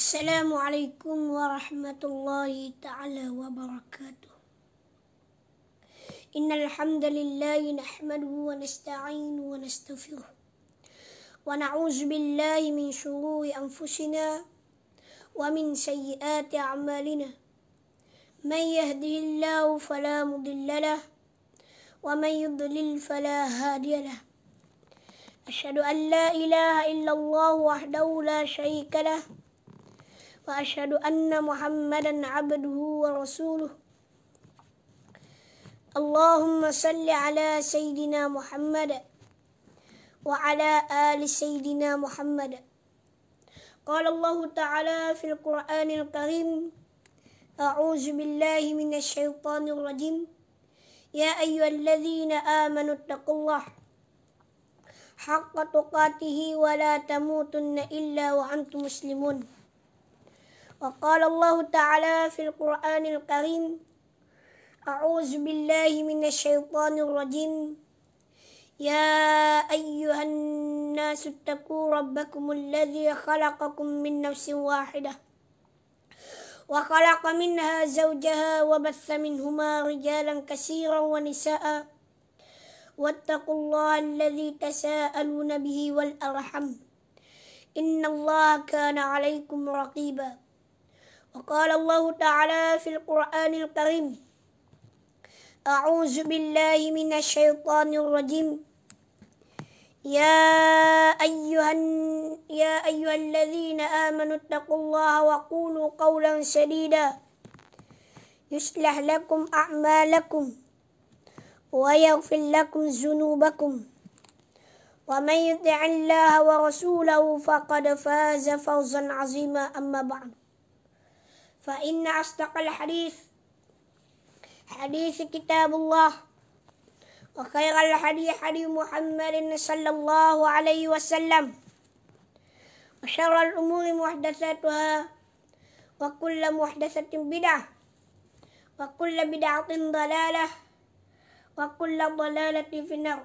Assalamualaikum warahmatullahi ta'ala wabarakatuh. Innal hamdalillahi nahmaduhu wa nasta'inuhu wa nastaghfiruh. Wa na'udzu billahi min shururi anfusina wa min sayyiati a'malina. Man yahdihillahu fala mudilla lahu wa man yudlil fala hadiya lahu. Asyhadu an la ilaha illallah wahdahu la syarika lahu wa asyhadu anna Muhammadan abduhu wa rasuluh. Allahumma salli ala Sayyidina Muhammad wa ala ali Sayyidina Muhammad. Qala Allah Ta'ala fil Qur'anil Karim, a'udzu billahi minasy syaithanir rajim. Ya ayyuhalladzina amanu taqullaha haqqa tuqatih wa la tamutunna illa wa antum muslimun. وقال الله تعالى في القرآن الكريم أعوذ بالله من الشيطان الرجيم يا أيها الناس اتقوا ربكم الذي خلقكم من نفس واحدة وخلق منها زوجها وبث منهما رجالا كثيرا ونساء واتقوا الله الذي تساءلون به والأرحم إن الله كان عليكم رقيبا. وقال الله تعالى في القرآن الكريم أعوذ بالله من الشيطان الرجيم يا أيها الذين آمنوا اتقوا الله وقولوا قولا سديدا يصلح لكم أعمالكم ويغفر لكم ذنوبكم ومن يطع الله ورسوله فقد فاز فوزا عظيما. أما بعد، فإن أصدق الحديث حديث كتاب الله وخير الحديث حديث محمد صلى الله عليه وسلم وشر الأمور محدثاتها وكل محدثة بدعة وكل بدعة ضلالة وكل ضلالة في النار.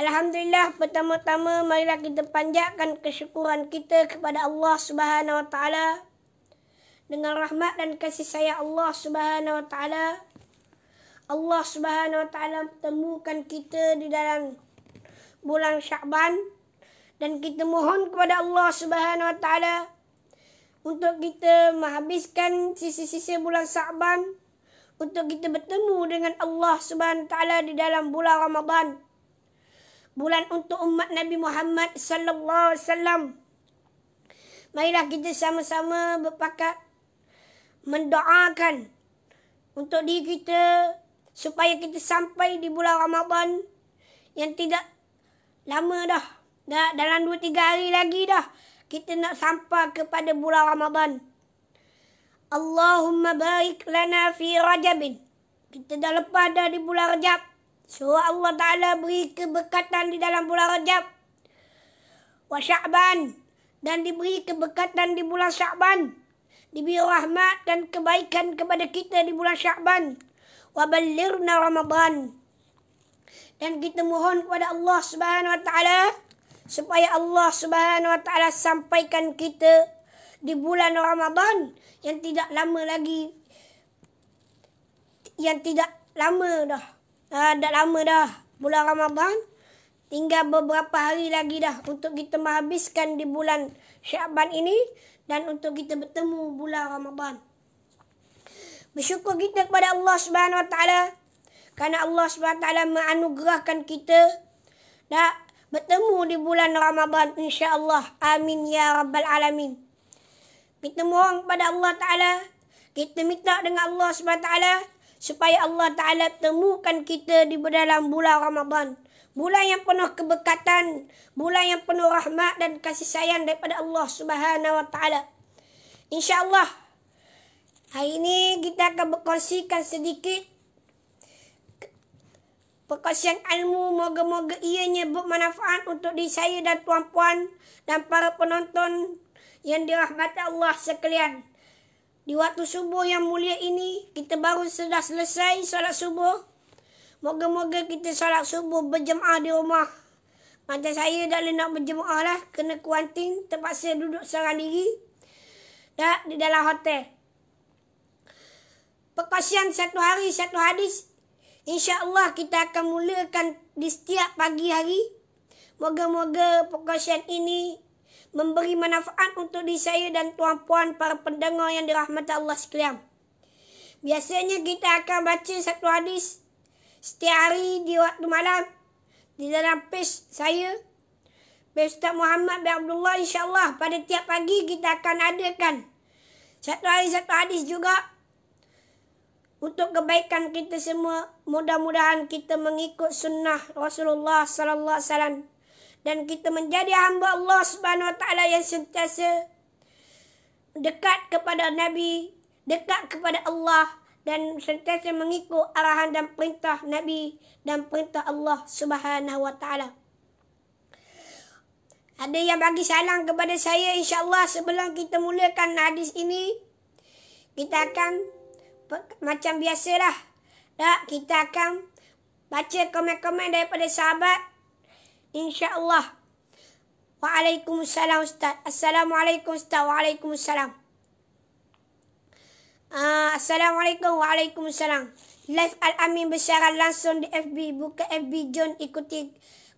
Alhamdulillah, pertama-tama marilah kita panjatkan kesyukuran kita kepada Allah Subhanahu wa taala. Dengan rahmat dan kasih sayang Allah Subhanahu wa taala, Allah Subhanahu wa taala pertemukan kita di dalam bulan Sya'ban, dan kita mohon kepada Allah Subhanahu wa taala untuk kita menghabiskan sisa-sisa bulan Sya'ban untuk kita bertemu dengan Allah Subhanahu wa taala di dalam bulan Ramadan. Bulan untuk umat Nabi Muhammad sallallahu alaihi wasallam. Marilah kita sama-sama berpakat mendoakan untuk diri kita supaya kita sampai di bulan Ramadan yang tidak lama dah. Dalam 2-3 hari lagi dah kita nak sampai kepada bulan Ramadan. Allahumma barik lana fi Rajabin. Kita dah lepas dah di bulan Rajab. Surah Allah Ta'ala beri keberkatan di dalam bulan Rajab. Wa Sya'ban, dan diberi keberkatan di bulan Sya'ban. Diberi rahmat dan kebaikan kepada kita di bulan Sya'ban. Wa ballirna Ramadan. Dan kita mohon kepada Allah Subhanahu wa taala supaya Allah Subhanahu wa taala sampaikan kita di bulan Ramadan yang tidak lama lagi. Yang tidak lama dah. Dah lama dah bulan Ramadan. Tinggal beberapa hari lagi dah untuk kita menghabiskan di bulan Sya'ban ini dan untuk kita bertemu bulan Ramadan. Bersyukur kita kepada Allah Subhanahu wa taala kerana Allah Subhanahu wa taala menganugerahkan kita dah bertemu di bulan Ramadan, insya-Allah. Amin ya rabbal alamin. Kita mohon kepada Allah Taala, kita minta dengan Allah Subhanahu wa taala supaya Allah Ta'ala temukan kita di dalam bulan Ramadan. Bulan yang penuh keberkatan, bulan yang penuh rahmat dan kasih sayang daripada Allah Subhanahu wa taala. InsyaAllah, hari ini kita akan berkongsikan sedikit perkongsian ilmu. Moga-moga ianya bermanfaat untuk diri saya dan tuan-puan dan para penonton yang dirahmati Allah sekalian. Di waktu subuh yang mulia ini, kita baru sudah selesai solat subuh. Moga-moga kita solat subuh berjemaah di rumah. Macam saya dah nak berjemaah lah, kena kuantin, terpaksa duduk seorang diri. di dalam hotel. Perkongsian satu hari satu hadis. InsyaAllah kita akan mulakan di setiap pagi hari. Moga-moga perkongsian ini memberi manfaat untuk diri saya dan tuan-puan para pendengar yang dirahmati Allah sekalian. Biasanya kita akan baca satu hadis setiap hari di waktu malam di dalam page saya, page Ustaz Muhammad bin Abdullah. InsyaAllah pada tiap pagi kita akan adakan satu hari satu hadis juga untuk kebaikan kita semua. Mudah-mudahan kita mengikut sunnah Rasulullah sallallahu alaihi wasallam dan kita menjadi hamba Allah Subhanahu wa taala yang sentiasa dekat kepada Nabi, dekat kepada Allah dan sentiasa mengikut arahan dan perintah Nabi dan perintah Allah Subhanahu wa taala. Ada yang bagi salam kepada saya, insya-Allah sebelum kita mulakan hadis ini, kita akan macam biasalah. Kita akan baca komen-komen daripada sahabat. Insya-Allah. Waalaikumsalam Ustaz. Assalamualaikum Ustaz. Waalaikumsalam. Assalamualaikum. Waalaikumsalam. Live Al-Amin bersiaran langsung di FB. Buka FB, John ikuti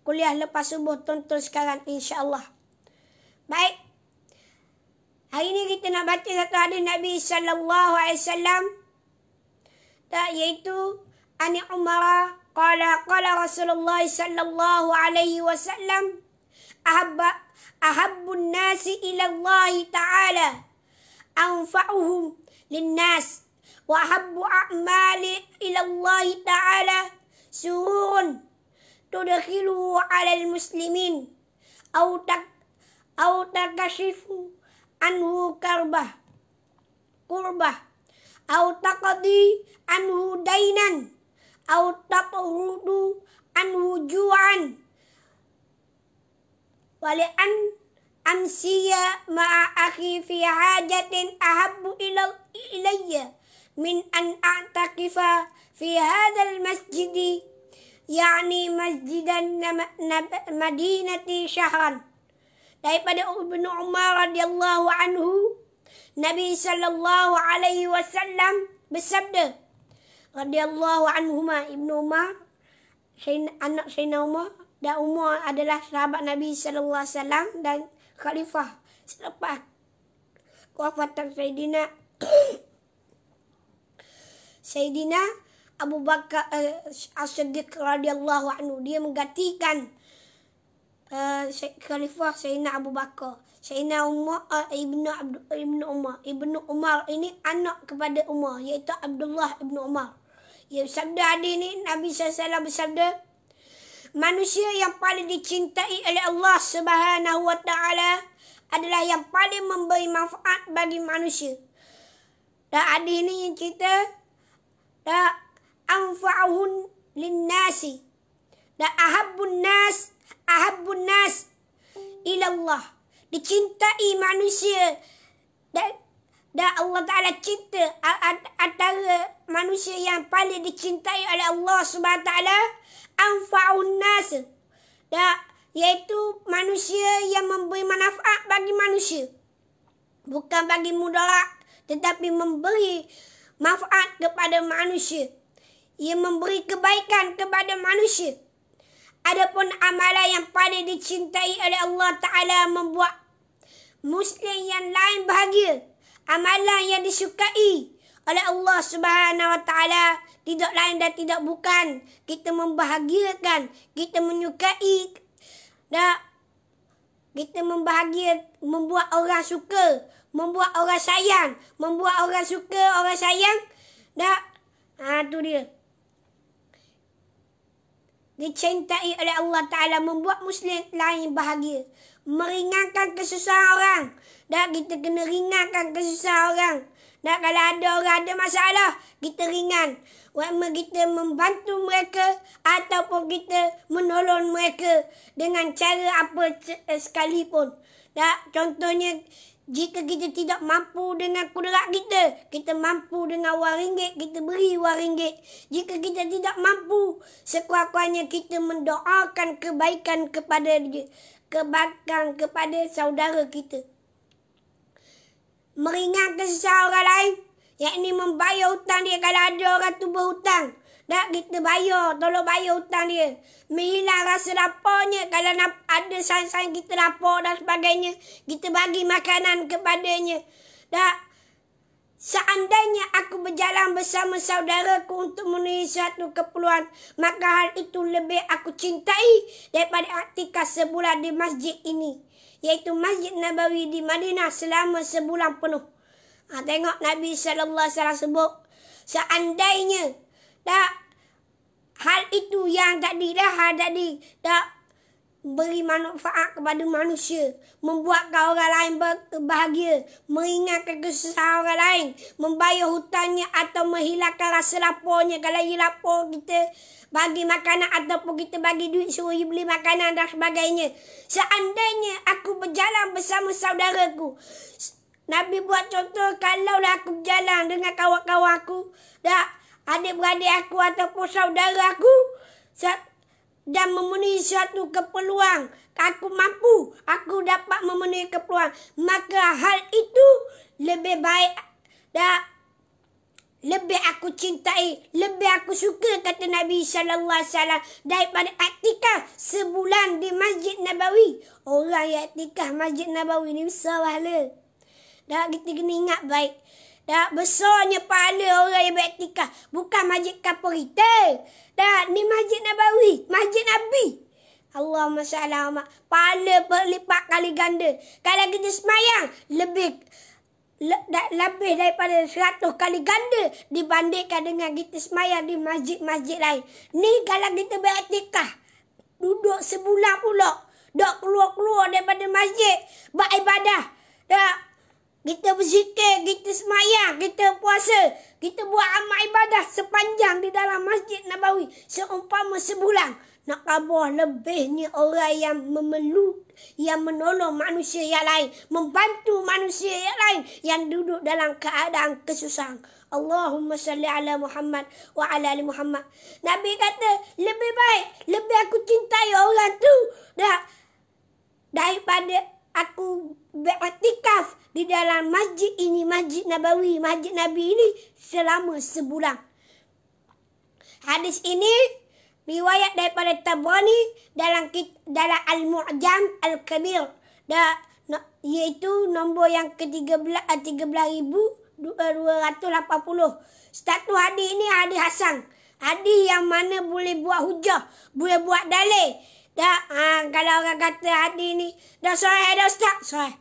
kuliah lepas subuh. Tonton sekarang insya-Allah. Baik. Hari ini kita nak baca satu hadis Nabi sallallahu alaihi wasallam. Iaitu Ani Umar qala Rasulullah sallallahu alaihi wasallam ahabbun nasi ila Allah ta'ala anfa'uhum linnas wa habbu a'mali ila Allah ta'ala sururun tudkhiluhu 'ala al-muslimin aw takashifu anhu kurbah aw taqdi anhu dainan aw taqrudu anhu ju'an wa li an amsiya ma'a akhi fi hajatin ahabbu ilayya min an a'takifa fi hadzal masjidi yakni masjidan madinati syahran. Daripada Ibnu Umar radhiyallahu anhu, Nabi sallallahu alaihi wasallam bersabda, radhiyallahu anhuma, Ibnu Umar anak Sayyidina Umar, dan Umar adalah sahabat Nabi sallallahu alaihi wasallam dan khalifah selepas wafatan Sayyidina Abu Bakar As-Siddiq radhiyallahu anhu. Dia menggantikan khalifah Sayyidina Abu Bakar. Sayyidina Umar Ibnu Umar ini anak kepada Umar, iaitu Abdullah Ibnu Umar. Ya, sabda hadis ini Nabi SAW bersabda, manusia yang paling dicintai oleh Allah Subhanahu wa taala adalah yang paling memberi manfaat bagi manusia. Dan hadis ini yang cerita anfa'uhun linnasi. Dan ahabbun nas ila Allah. Dicintai manusia dan Allah Ta'ala cinta antara manusia yang paling dicintai oleh Allah Subhanahu Wa Ta'ala anfa'un nas, iaitu manusia yang memberi manfaat bagi manusia, bukan bagi mudarat, tetapi memberi manfaat kepada manusia. Ia memberi kebaikan kepada manusia. Adapun amalan yang paling dicintai oleh Allah Ta'ala membuat Muslim yang lain bahagia. Amalan yang disukai oleh Allah Subhanahu Wa Ta'ala tidak lain dan tidak bukan kita membahagiakan, kita menyukai, dan kita membuat orang suka, membuat orang sayang, membuat orang suka, orang sayang. Tu dia. Dicintai oleh Allah Ta'ala membuat Muslim lain bahagia. Meringankan kesusahan orang. Dan kita kena ringankan kesusahan orang. Dan kalau ada orang ada masalah, kita ringan. Walaupun kita membantu mereka ataupun kita menolong mereka dengan cara apa sekalipun. Dan contohnya, jika kita tidak mampu dengan kudrat kita, kita mampu dengan RM1, kita beri RM1. Jika kita tidak mampu, sekurang-kurangnya kita mendoakan kebaikan kepada dia, kebaikan kepada saudara kita. meringankan kesusahan orang lain. Yang ini membayar hutang dia kalau ada orang tu berhutang. Tak kita bayar, tolong bayar hutang dia. Menghilang rasa laparnya. Kalau ada sayang-sayang kita lapar dan sebagainya, kita bagi makanan kepadanya. Tak, seandainya aku berjalan bersama saudaraku untuk memenuhi suatu keperluan, maka hal itu lebih aku cintai daripada aktikaf sebulan di masjid ini, iaitu Masjid Nabawi di Madinah selama sebulan penuh. Tengok Nabi SAW sebut, seandainya tak hal itu yang hal tadi tak beri manfaat kepada manusia, membuatkan orang lain bahagia, meringankan kesusahan orang lain, membayar hutangnya atau menghilangkan rasa laparnya. Kalau ia lapar, kita bagi makanan ataupun kita bagi duit suruh ia beli makanan dan sebagainya. Seandainya aku berjalan bersama saudaraku, Nabi buat contoh, kalaulah aku berjalan dengan kawan-kawan aku, adik-beradik aku ataupun saudara aku, dan memenuhi suatu keperluan, aku mampu, aku dapat memenuhi keperluan, maka hal itu lebih baik, lebih aku cintai, lebih aku suka, kata Nabi SAW, daripada aktikaf sebulan di Masjid Nabawi. Orang yang aktikaf Masjid Nabawi ni besar pahala. Kita kena ingat baik. Besarnya pahala orang yang beriktikaf. Bukan masjid kapal kita. Ni Masjid Nabawi, Masjid Nabi. Allahumma salli ala. Pahala berlipat kali ganda. Kalau kita semayang, lebih daripada 100 kali ganda dibandingkan dengan kita semayang di masjid-masjid lain. Ni kalau kita beriktikaf, duduk sebulan pula, tak keluar-keluar daripada masjid, beribadah. Kita berzikir, kita semayang, kita puasa, kita buat amal ibadah sepanjang di dalam Masjid Nabawi seumpama sebulan. Nak khabar lebihnya orang yang menolong manusia yang lain, membantu manusia yang lain yang duduk dalam keadaan kesusahan. Allahumma salli ala Muhammad wa ala ali Muhammad. Nabi kata, lebih baik, lebih aku cintai orang tu daripada aku beriktikaf di dalam masjid ini, Masjid Nabawi, Masjid Nabi ini selama sebulan. Hadis ini riwayat daripada Tabrani dalam Al-Mu'jam Al-Kabir, iaitu nombor yang ke-13,280. Status hadis ini hadis hasan. Hadis yang mana boleh buat hujah, boleh buat dalil. Kalau orang kata hadis ni dah sahih dah ustaz, sahih.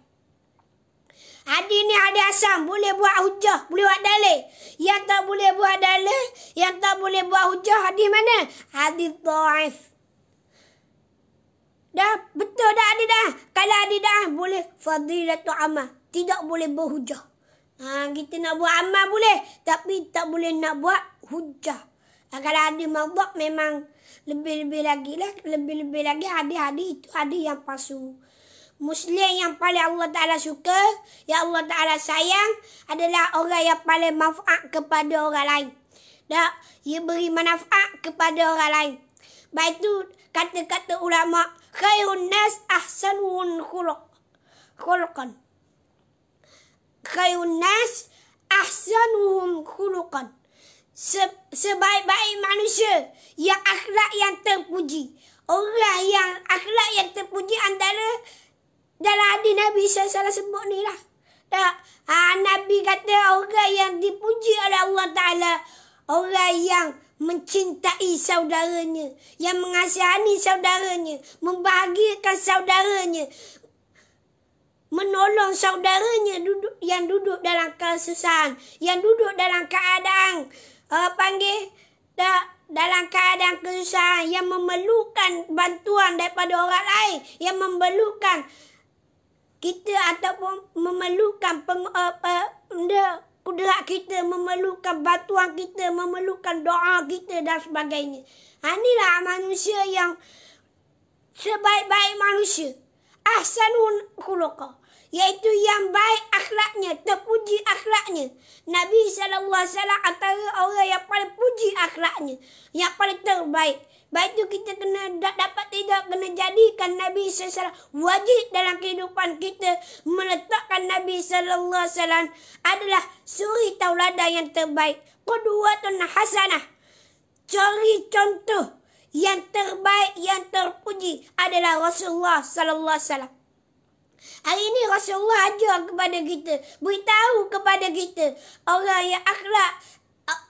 Hadis ni hadis hasan, boleh buat hujah, boleh buat dalil. Yang tak boleh buat dalil, yang tak boleh buat hujah, hadis mana? Hadis dhaif. Betul dah hadis dah. Kalau hadis dah boleh fadilatu amal, tidak boleh berhujah. Kita nak buat amal boleh, tapi tak boleh nak buat hujah. Kalau hadis mardhaf memang lebih-lebih lagi hadis-hadis itu hadis yang palsu. Muslim yang paling Allah Ta'ala suka, yang Allah Ta'ala sayang adalah orang yang paling manfaat kepada orang lain. Ia beri manfaat kepada orang lain. Baik itu kata-kata ulama, khairun nas ahsanuhum khuluqan. Khairun nas ahsanuhum khuluqan. Sebaik-baik manusia yang akhlak yang terpuji. Orang yang akhlak yang terpuji antara dalam hadis Nabi SAW sebut ni lah. Nabi kata orang yang dipuji oleh Allah Ta'ala, orang yang mencintai saudaranya, yang mengasihani saudaranya, membahagiakan saudaranya, menolong saudaranya yang duduk dalam kesusahan, yang duduk dalam keadaan dalam keadaan kesusahan, yang memerlukan bantuan daripada orang lain, yang memerlukan kita ataupun memerlukan kudrat kita, memerlukan bantuan kita, memerlukan doa kita dan sebagainya. Inilah manusia yang sebaik-baik manusia. Ahsanun khuluqa, iaitu yang baik akhlaknya, terpuji akhlaknya. Nabi SAW antara orang yang paling puji akhlaknya, yang paling terbaik. Baik itu kita kena dapat tidak kena jadikan Nabi SAW wajib dalam kehidupan kita. Meletakkan Nabi SAW adalah suri tauladan yang terbaik. Qudwatun hasanah. Cari contoh yang terbaik, yang terpuji adalah Rasulullah SAW. Hari ini Rasulullah ajar kepada kita, beritahu kepada kita orang yang akhlak,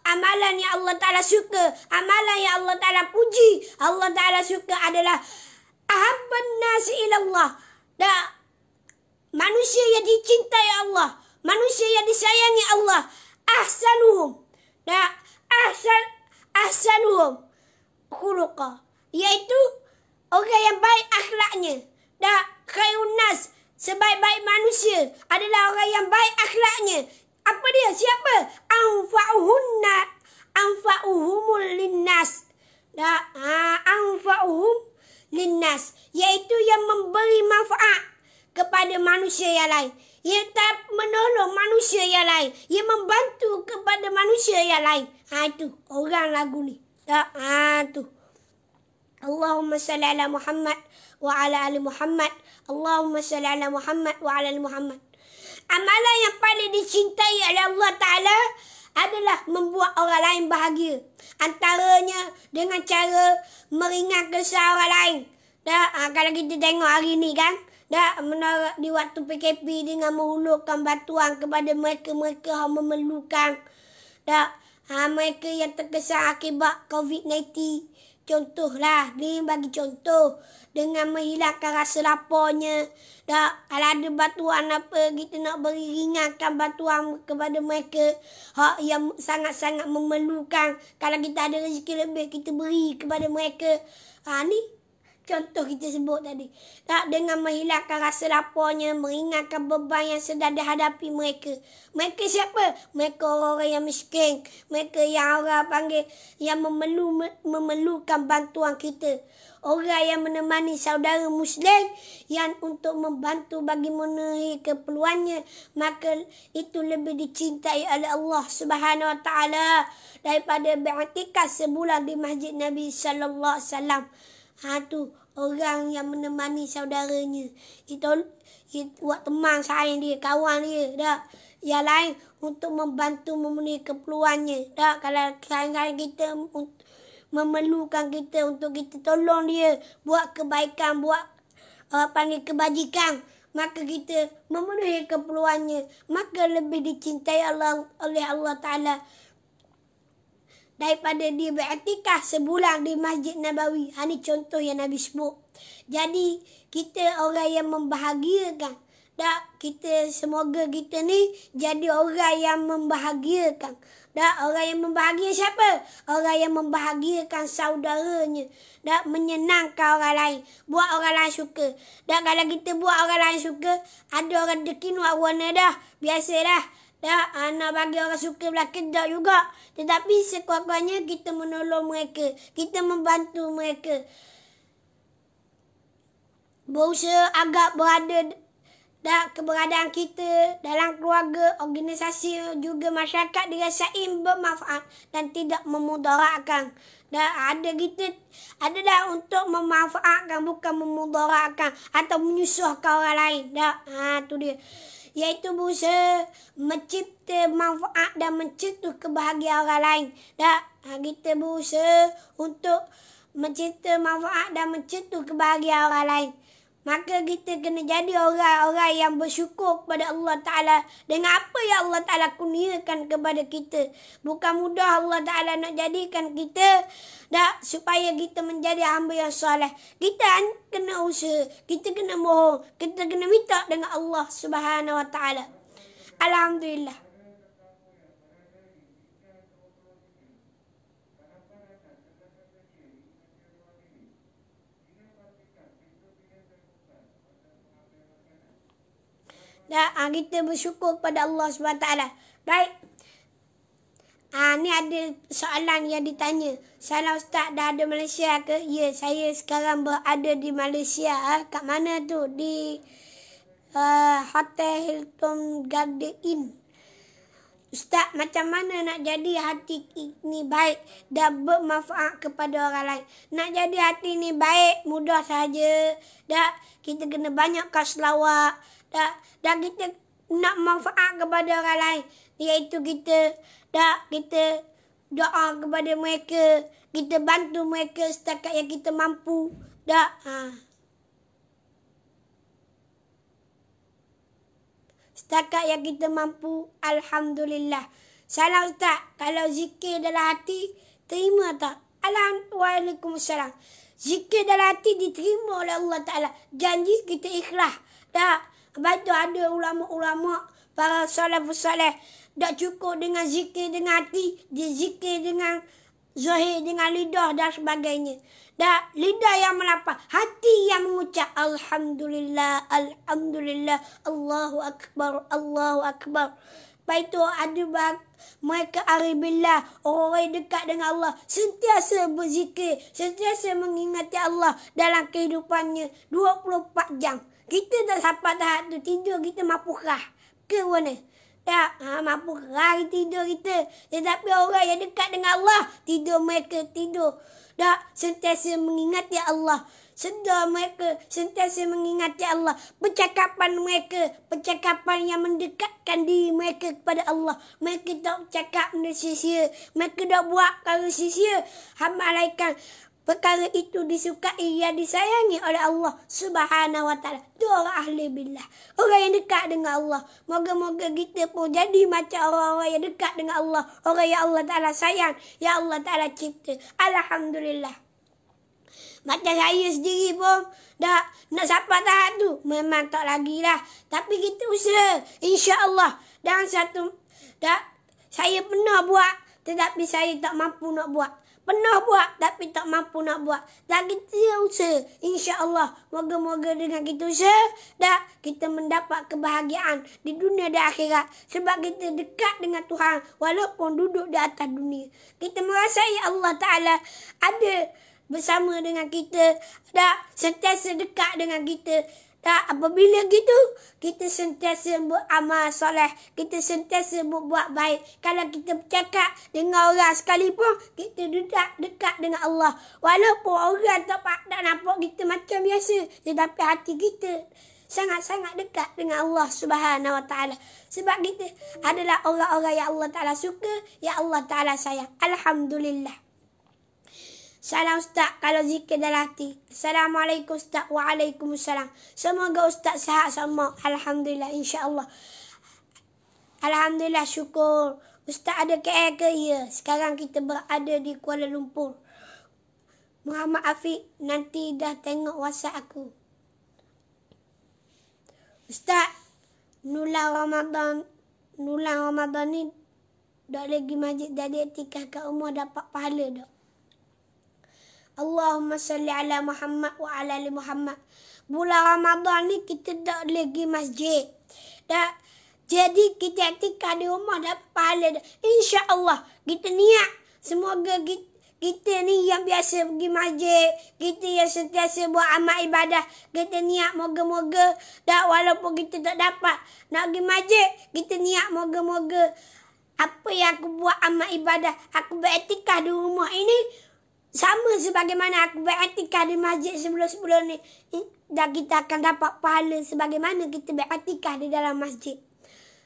amalan yang Allah Ta'ala suka, amalan yang Allah Ta'ala puji, Allah Ta'ala suka adalah ahabban nasi ilallah. Dan manusia yang dicintai Allah, manusia yang disayangi Allah, ahsanuhum. Dan ahsanuhum khuluqa, iaitu orang yang baik akhlaknya. Dan khairun nas, sebaik-baik manusia adalah orang yang baik akhlaknya. Apa dia? Siapa? Anfa'uhumul linnas. Anfa'uhum linnas, iaitu yang memberi manfaat kepada manusia yang lain, yang tak menolong manusia yang lain, yang membantu kepada manusia yang lain. Itu orang lagu ni. Tu. Allahumma salli ala Muhammad wa ala ali Muhammad. Allahumma salli ala Muhammad wa ala ali Muhammad. Amalan yang paling dicintai oleh Allah Ta'ala adalah membuat orang lain bahagia. Antaranya dengan cara meringan kesah orang lain. Kalau kita tengok hari ni kan, di waktu PKP dengan mengulurkan bantuan kepada mereka-mereka yang memerlukan. Mereka yang terkesan akibat COVID-19. Contohlah, ni bagi contoh. Dengan menghilangkan rasa laparnya. Kalau ada bantuan apa, kita nak beri ringankan bantuan kepada mereka yang sangat-sangat memerlukan. Kalau kita ada rezeki lebih, kita beri kepada mereka. Ni contoh kita sebut tadi. Dengan menghilangkan rasa laparnya, meringankan beban yang sedang dihadapi mereka. Mereka siapa? Mereka orang yang miskin. Mereka yang orang panggil yang memerlukan bantuan kita. Orang yang menemani saudara Muslim yang untuk membantu bagi memenuhi keperluannya, maka itu lebih dicintai oleh Allah Subhanahu Wa Taala daripada beriktikaf sebulan di Masjid Nabi Sallallahu Alaihi Wasallam. Tu orang yang menemani saudaranya. Itu buat teman sayang dia, kawan dia. Yang lain untuk membantu memenuhi keperluannya. Kalau kadang-kadang kita memerlukan kita untuk kita tolong dia, buat kebaikan, buat panggil kebajikan, maka kita memenuhi keperluannya, maka lebih dicintai oleh Allah Ta'ala daripada dia beriktikaf sebulan di Masjid Nabawi. Ini contoh yang Nabi sebut. Jadi kita orang yang membahagiakan. Kita semoga kita ni jadi orang yang membahagiakan. Orang yang membahagiakan siapa? Orang yang membahagiakan saudaranya. Menyenangkan orang lain. Buat orang lain suka. Kalau kita buat orang lain suka, ada orang dekin warna dah. Biasa dah. Nak bagi orang suka belah kedok juga. Tetapi sekuat-kuatnya kita menolong mereka. Kita membantu mereka. Berusaha agak berada keberadaan kita dalam keluarga, organisasi juga masyarakat dirasai bermanfaat dan tidak memudaratkan. Ada untuk memanfaatkan, bukan memudaratkan atau menyusahkan orang lain. Tu dia. Iaitu berusaha mencipta manfaat dan mencetus kebahagiaan orang lain. Kita berusaha untuk mencipta manfaat dan mencetus kebahagiaan orang lain. Maka kita kena jadi orang-orang yang bersyukur kepada Allah Ta'ala dengan apa yang Allah Ta'ala kurniakan kepada kita. Bukan mudah Allah Ta'ala nak jadikan kita supaya kita menjadi hamba yang soleh. Kita kena usaha, kita kena mohon, kita kena minta dengan Allah Subhanahu Wa Ta'ala. Alhamdulillah. Kita bersyukur kepada Allah SWT. Baik. Ni ada soalan yang ditanya. Salam Ustaz, dah ada Malaysia ke? Ya, saya sekarang berada di Malaysia. Kat mana tu? Di Hotel Hilton Garden Inn. Ustaz, macam mana nak jadi hati ini baik dan bermanfaat kepada orang lain? Nak jadi hati ini baik, mudah saja. Dak, kita kena banyakkan selawat. Dan kita nak manfaat kepada orang lain. Iaitu kita doa kepada mereka. Kita bantu mereka setakat yang kita mampu. Setakat yang kita mampu, alhamdulillah. Salam Ustaz, kalau zikir dalam hati, terima tak? Waalaikumsalam. Zikir dalam hati diterima oleh Allah Ta'ala. Janji kita ikhlas. Lepas tu ada ulama-ulama, para salafus salih, tak cukup dengan zikir dengan hati, dia zikir dengan zahir, dengan lidah dan sebagainya. Lidah yang melapar, hati yang mengucap Alhamdulillah, Alhamdulillah, Allahu Akbar, Allahu Akbar. Lepas itu ada mereka aribillah, orang yang dekat dengan Allah, sentiasa berzikir, sentiasa mengingati Allah dalam kehidupannya 24 jam. Kita tak sampai tahap tu, tidur kita mampu kah? Ke mana? Mampu kah tidur kita. Tetapi orang yang dekat dengan Allah, tidur mereka tidur. Sentiasa mengingati Allah. Sedar mereka sentiasa mengingati Allah. Percakapan mereka, percakapan yang mendekatkan diri mereka kepada Allah. Mereka tak cakap benda sia-sia. Mereka tak buat perkara sia-sia. Malaikat perkara itu disukai, yang disayangi oleh Allah Subhanahu wa ta'ala. Itu orang ahli billah, orang yang dekat dengan Allah. Moga-moga kita pun jadi macam orang-orang yang dekat dengan Allah. Orang yang Allah Ta'ala sayang, yang Allah Ta'ala cipta. Alhamdulillah. Macam saya sendiri pun dah nak sampai tahap tu, memang tak lagi lah. Tapi kita usaha, insya-Allah. Dan saya pernah buat, tetapi saya tak mampu nak buat. Pernah buat tapi tak mampu nak buat. Dan kita usaha, insya-Allah. Moga-moga dengan kita usaha, kita mendapat kebahagiaan di dunia dan akhirat. Sebab kita dekat dengan Tuhan walaupun duduk di atas dunia. Kita merasai Allah Ta'ala ada bersama dengan kita, sentiasa dekat dengan kita. Apabila gitu, kita sentiasa beramal soleh, kita sentiasa berbuat baik. Kalau kita bercakap dengan orang sekalipun, kita dekat dengan Allah. Walaupun orang tak nampak kita macam biasa, tetapi hati kita sangat-sangat dekat dengan Allah Subhanahu wa ta'ala. Sebab kita adalah orang-orang yang Allah Ta'ala suka, yang Allah Ta'ala sayang. Alhamdulillah. Salam Ustaz kalau zikir dalam hati. Assalamualaikum Ustaz. Waalaikumsalam. Semoga Ustaz sihat sama. Alhamdulillah, insya-Allah. Alhamdulillah, syukur. Ustaz ada KL ke? Ya. Sekarang kita berada di Kuala Lumpur. Muhammad Afiq, nanti dah tengok WhatsApp aku. Ustaz, nulang Ramadan ni dah lagi masjid jadi etikah kat rumah dapat pahala dah. Allahumma salli ala Muhammad wa ala ali Muhammad. Bulan Ramadan ni kita tak lagi masjid. Jadi kita etikah di rumah dapat pahala dah. InsyaAllah kita niat semoga kita ni yang biasa pergi masjid, kita yang sentiasa buat amal ibadah, kita niat moga-moga walaupun kita tak dapat nak pergi masjid, kita niat moga-moga apa yang aku buat amal ibadah, aku beriktikaf di rumah ini sama sebagaimana aku beriktikaf di masjid sebelum-sebelum ni. Dan kita akan dapat pahala sebagaimana kita beriktikaf di dalam masjid.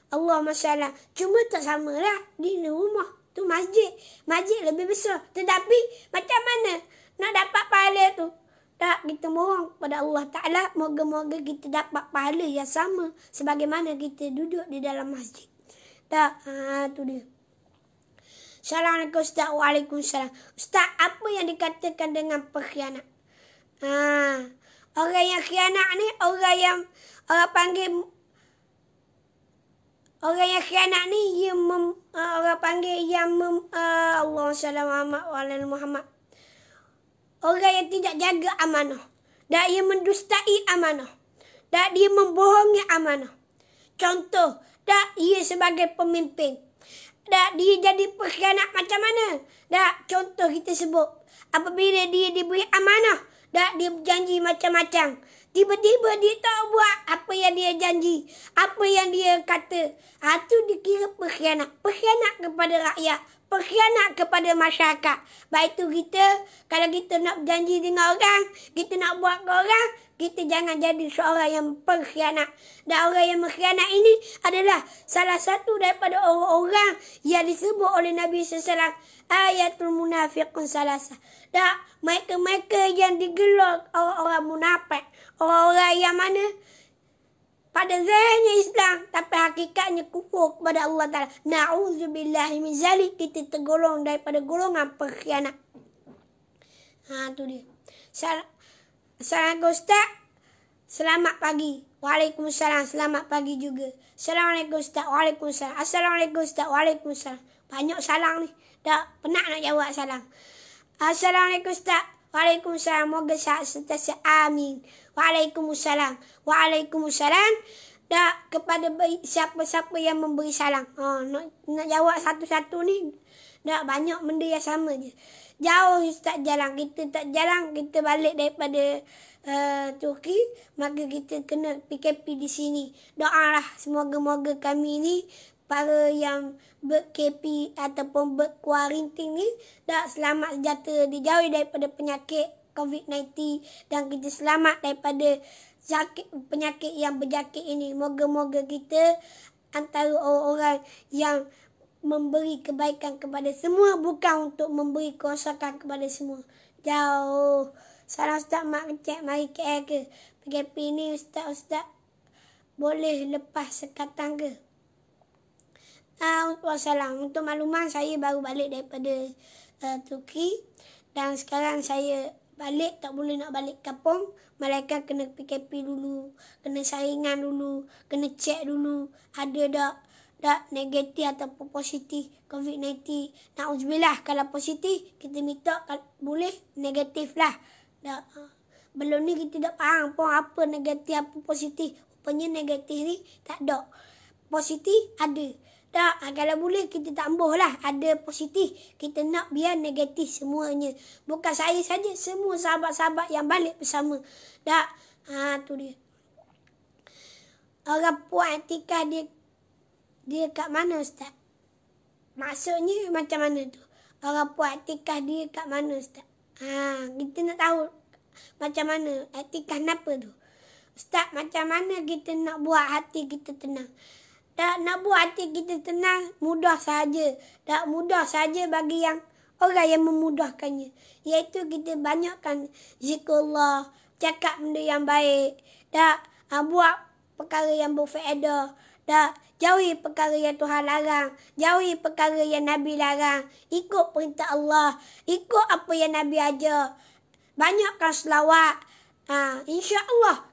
Allahumma shalli. Cuma tak samalah di rumah tu masjid. Masjid lebih besar. Tetapi macam mana nak dapat pahala tu? Kita mohon kepada Allah Ta'ala, moga-moga kita dapat pahala yang sama sebagaimana kita duduk di dalam masjid. Tu dia. Assalamualaikum Ustaz. Waalaikumsalam. Ustaz, apa yang dikatakan dengan pengkhianat? Orang yang khianat ni, orang yang khianat ni orang panggil Allah sallallahu alaihi Muhammad. Orang yang tidak jaga amanah. Dan ia mendustai amanah. Dan dia membohongi amanah. Contoh, ia sebagai pemimpin. Dia jadi pengkhianat macam mana? Contoh kita sebut. Apabila dia diberi amanah, dia berjanji macam-macam. Tiba-tiba dia tak buat apa yang dia janji, apa yang dia kata. Itu dikira pengkhianat. Pengkhianat kepada rakyat, pengkhianat kepada masyarakat. Baik itu kita, kalau kita nak berjanji dengan orang, kita nak buat ke orang, kita jangan jadi seorang yang pengkhianat. Dan orang yang mengkhianat ini adalah salah satu daripada orang-orang yang disebut oleh Nabi SAW. Ayatul munafiqun salasa. Dan mereka-mereka yang digelar orang-orang munafik. Orang-orang yang mana pada zahirnya Islam tapi hakikatnya kufur kepada Allah Ta'ala. Na'udzubillahi min zalik. Kita tergolong daripada golongan pengkhianat. Tu dia. Assalamualaikum Ustaz. Selamat pagi. Waalaikumsalam. Selamat pagi juga. Assalamualaikum Ustaz. Waalaikumsalam. Assalamualaikum Ustaz. Waalaikumsalam. Banyak salam ni. Dah penat nak jawab salam. Assalamualaikum Ustaz. Waalaikumsalam. Moga sehat. Amin. Waalaikumsalam. Waalaikumsalam. Dah kepada siapa-siapa yang memberi salam. Nak jawab satu-satu ni. Dah banyak benda yang sama je. Jauh Ustaz jalan. Kita tak jalan. Kita balik daripada Turki. Maka kita kena PKP di sini. Doalah semoga-moga kami ni, para yang ber-KP ataupun ber-kuarantin ni, dah selamat sejahtera, dijauhi daripada penyakit COVID-19 dan kita selamat daripada penyakit yang berjangkit ini. Moga-moga kita antara orang-orang yang memberi kebaikan kepada semua, bukan untuk memberi kerosakan kepada semua. Jauh. Salam Ustaz Mak Kecek, mari KL ke? PKP ni Ustaz boleh lepas sekatan ke? Wassalam. Untuk makluman, saya baru balik daripada Turki dan sekarang saya balik, tak boleh nak balik kampung. Malaikat kena PKP dulu, kena saringan dulu, kena cek dulu ada tak negatif ataupun positif COVID-19. Na'udzubillah, kalau positif kita minta boleh negatif lah. Belum ni kita tak faham pun apa negatif apa positif. Rupanya negatif ni tak ada, positif ada. Tak, kalau boleh kita tambah lah. Ada positif, kita nak biar negatif semuanya. Bukan saya saja, semua sahabat-sahabat yang balik bersama. Tak, tu dia. Orang puan etika dia kat mana Ustaz? Maksudnya macam mana tu? Orang puan etika dia kat mana Ustaz? Kita nak tahu macam mana etika kenapa tu. Ustaz, macam mana kita nak buat hati kita tenang? Tak nak buat hati kita tenang, mudah saja. Tak mudah saja bagi yang orang yang memudahkannya. Iaitu kita banyakkan zikrullah, cakap benda yang baik. Tak buat perkara yang berfaedah. Tak jauhi perkara yang Tuhan larang, jauhi perkara yang Nabi larang. Ikut perintah Allah, ikut apa yang Nabi ajar. Banyakkan selawat. InsyaAllah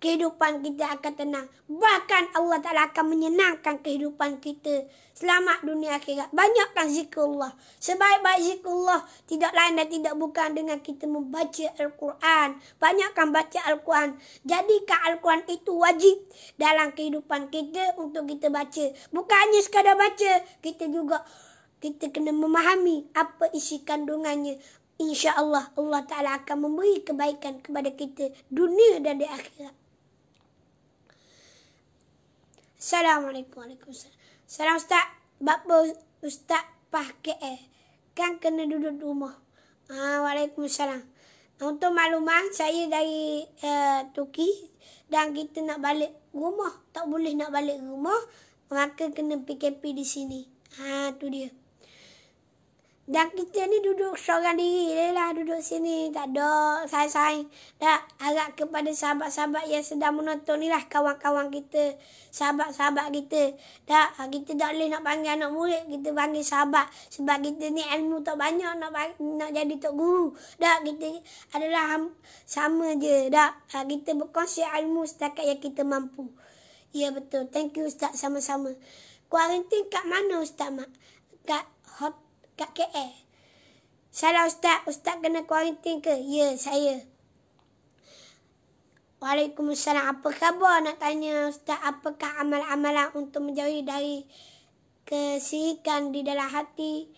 kehidupan kita akan tenang. Bahkan Allah Ta'ala akan menyenangkan kehidupan kita. Selamat dunia akhirat. Banyakkan zikrullah. Sebaik-baik zikrullah tidak lain dan tidak bukan dengan kita membaca Al-Quran. Banyakkan baca Al-Quran. Jadikan Al-Quran itu wajib dalam kehidupan kita untuk kita baca. Bukan hanya sekadar baca. Kita kena memahami apa isi kandungannya. InsyaAllah Allah Ta'ala akan memberi kebaikan kepada kita dunia dan di akhirat. Assalamualaikum. Waalaikumsalam. Salam Ustaz. Bapa Ustaz pakai kan kena duduk di rumah. Waalaikumsalam. Untuk makluman, saya dari Turki dan kita nak balik rumah. Tak boleh nak balik rumah, maka kena PKP di sini. Tu dia. Dan kita ni duduk seorang diri je lah, duduk sini. Tak ada saing-saing. Tak, harap kepada sahabat-sahabat yang sedang menonton ni lah, kawan-kawan kita, sahabat-sahabat kita. Tak, kita tak boleh nak panggil anak murid, kita panggil sahabat. Sebab kita ni ilmu tak banyak nak jadi tok guru. Tak, kita adalah sama je. Tak, kita berkongsi ilmu setakat yang kita mampu. Ya betul, thank you Ustaz, sama-sama. Kuarantin kat mana Ustaz Mak? Kat KL. Salah Ustaz, Ustaz kena kuarantin ke? Ya, saya. Waalaikumsalam. Apa khabar? Nak tanya Ustaz, apakah amalan-amalan untuk menjauhi dari kesirikan di dalam hati?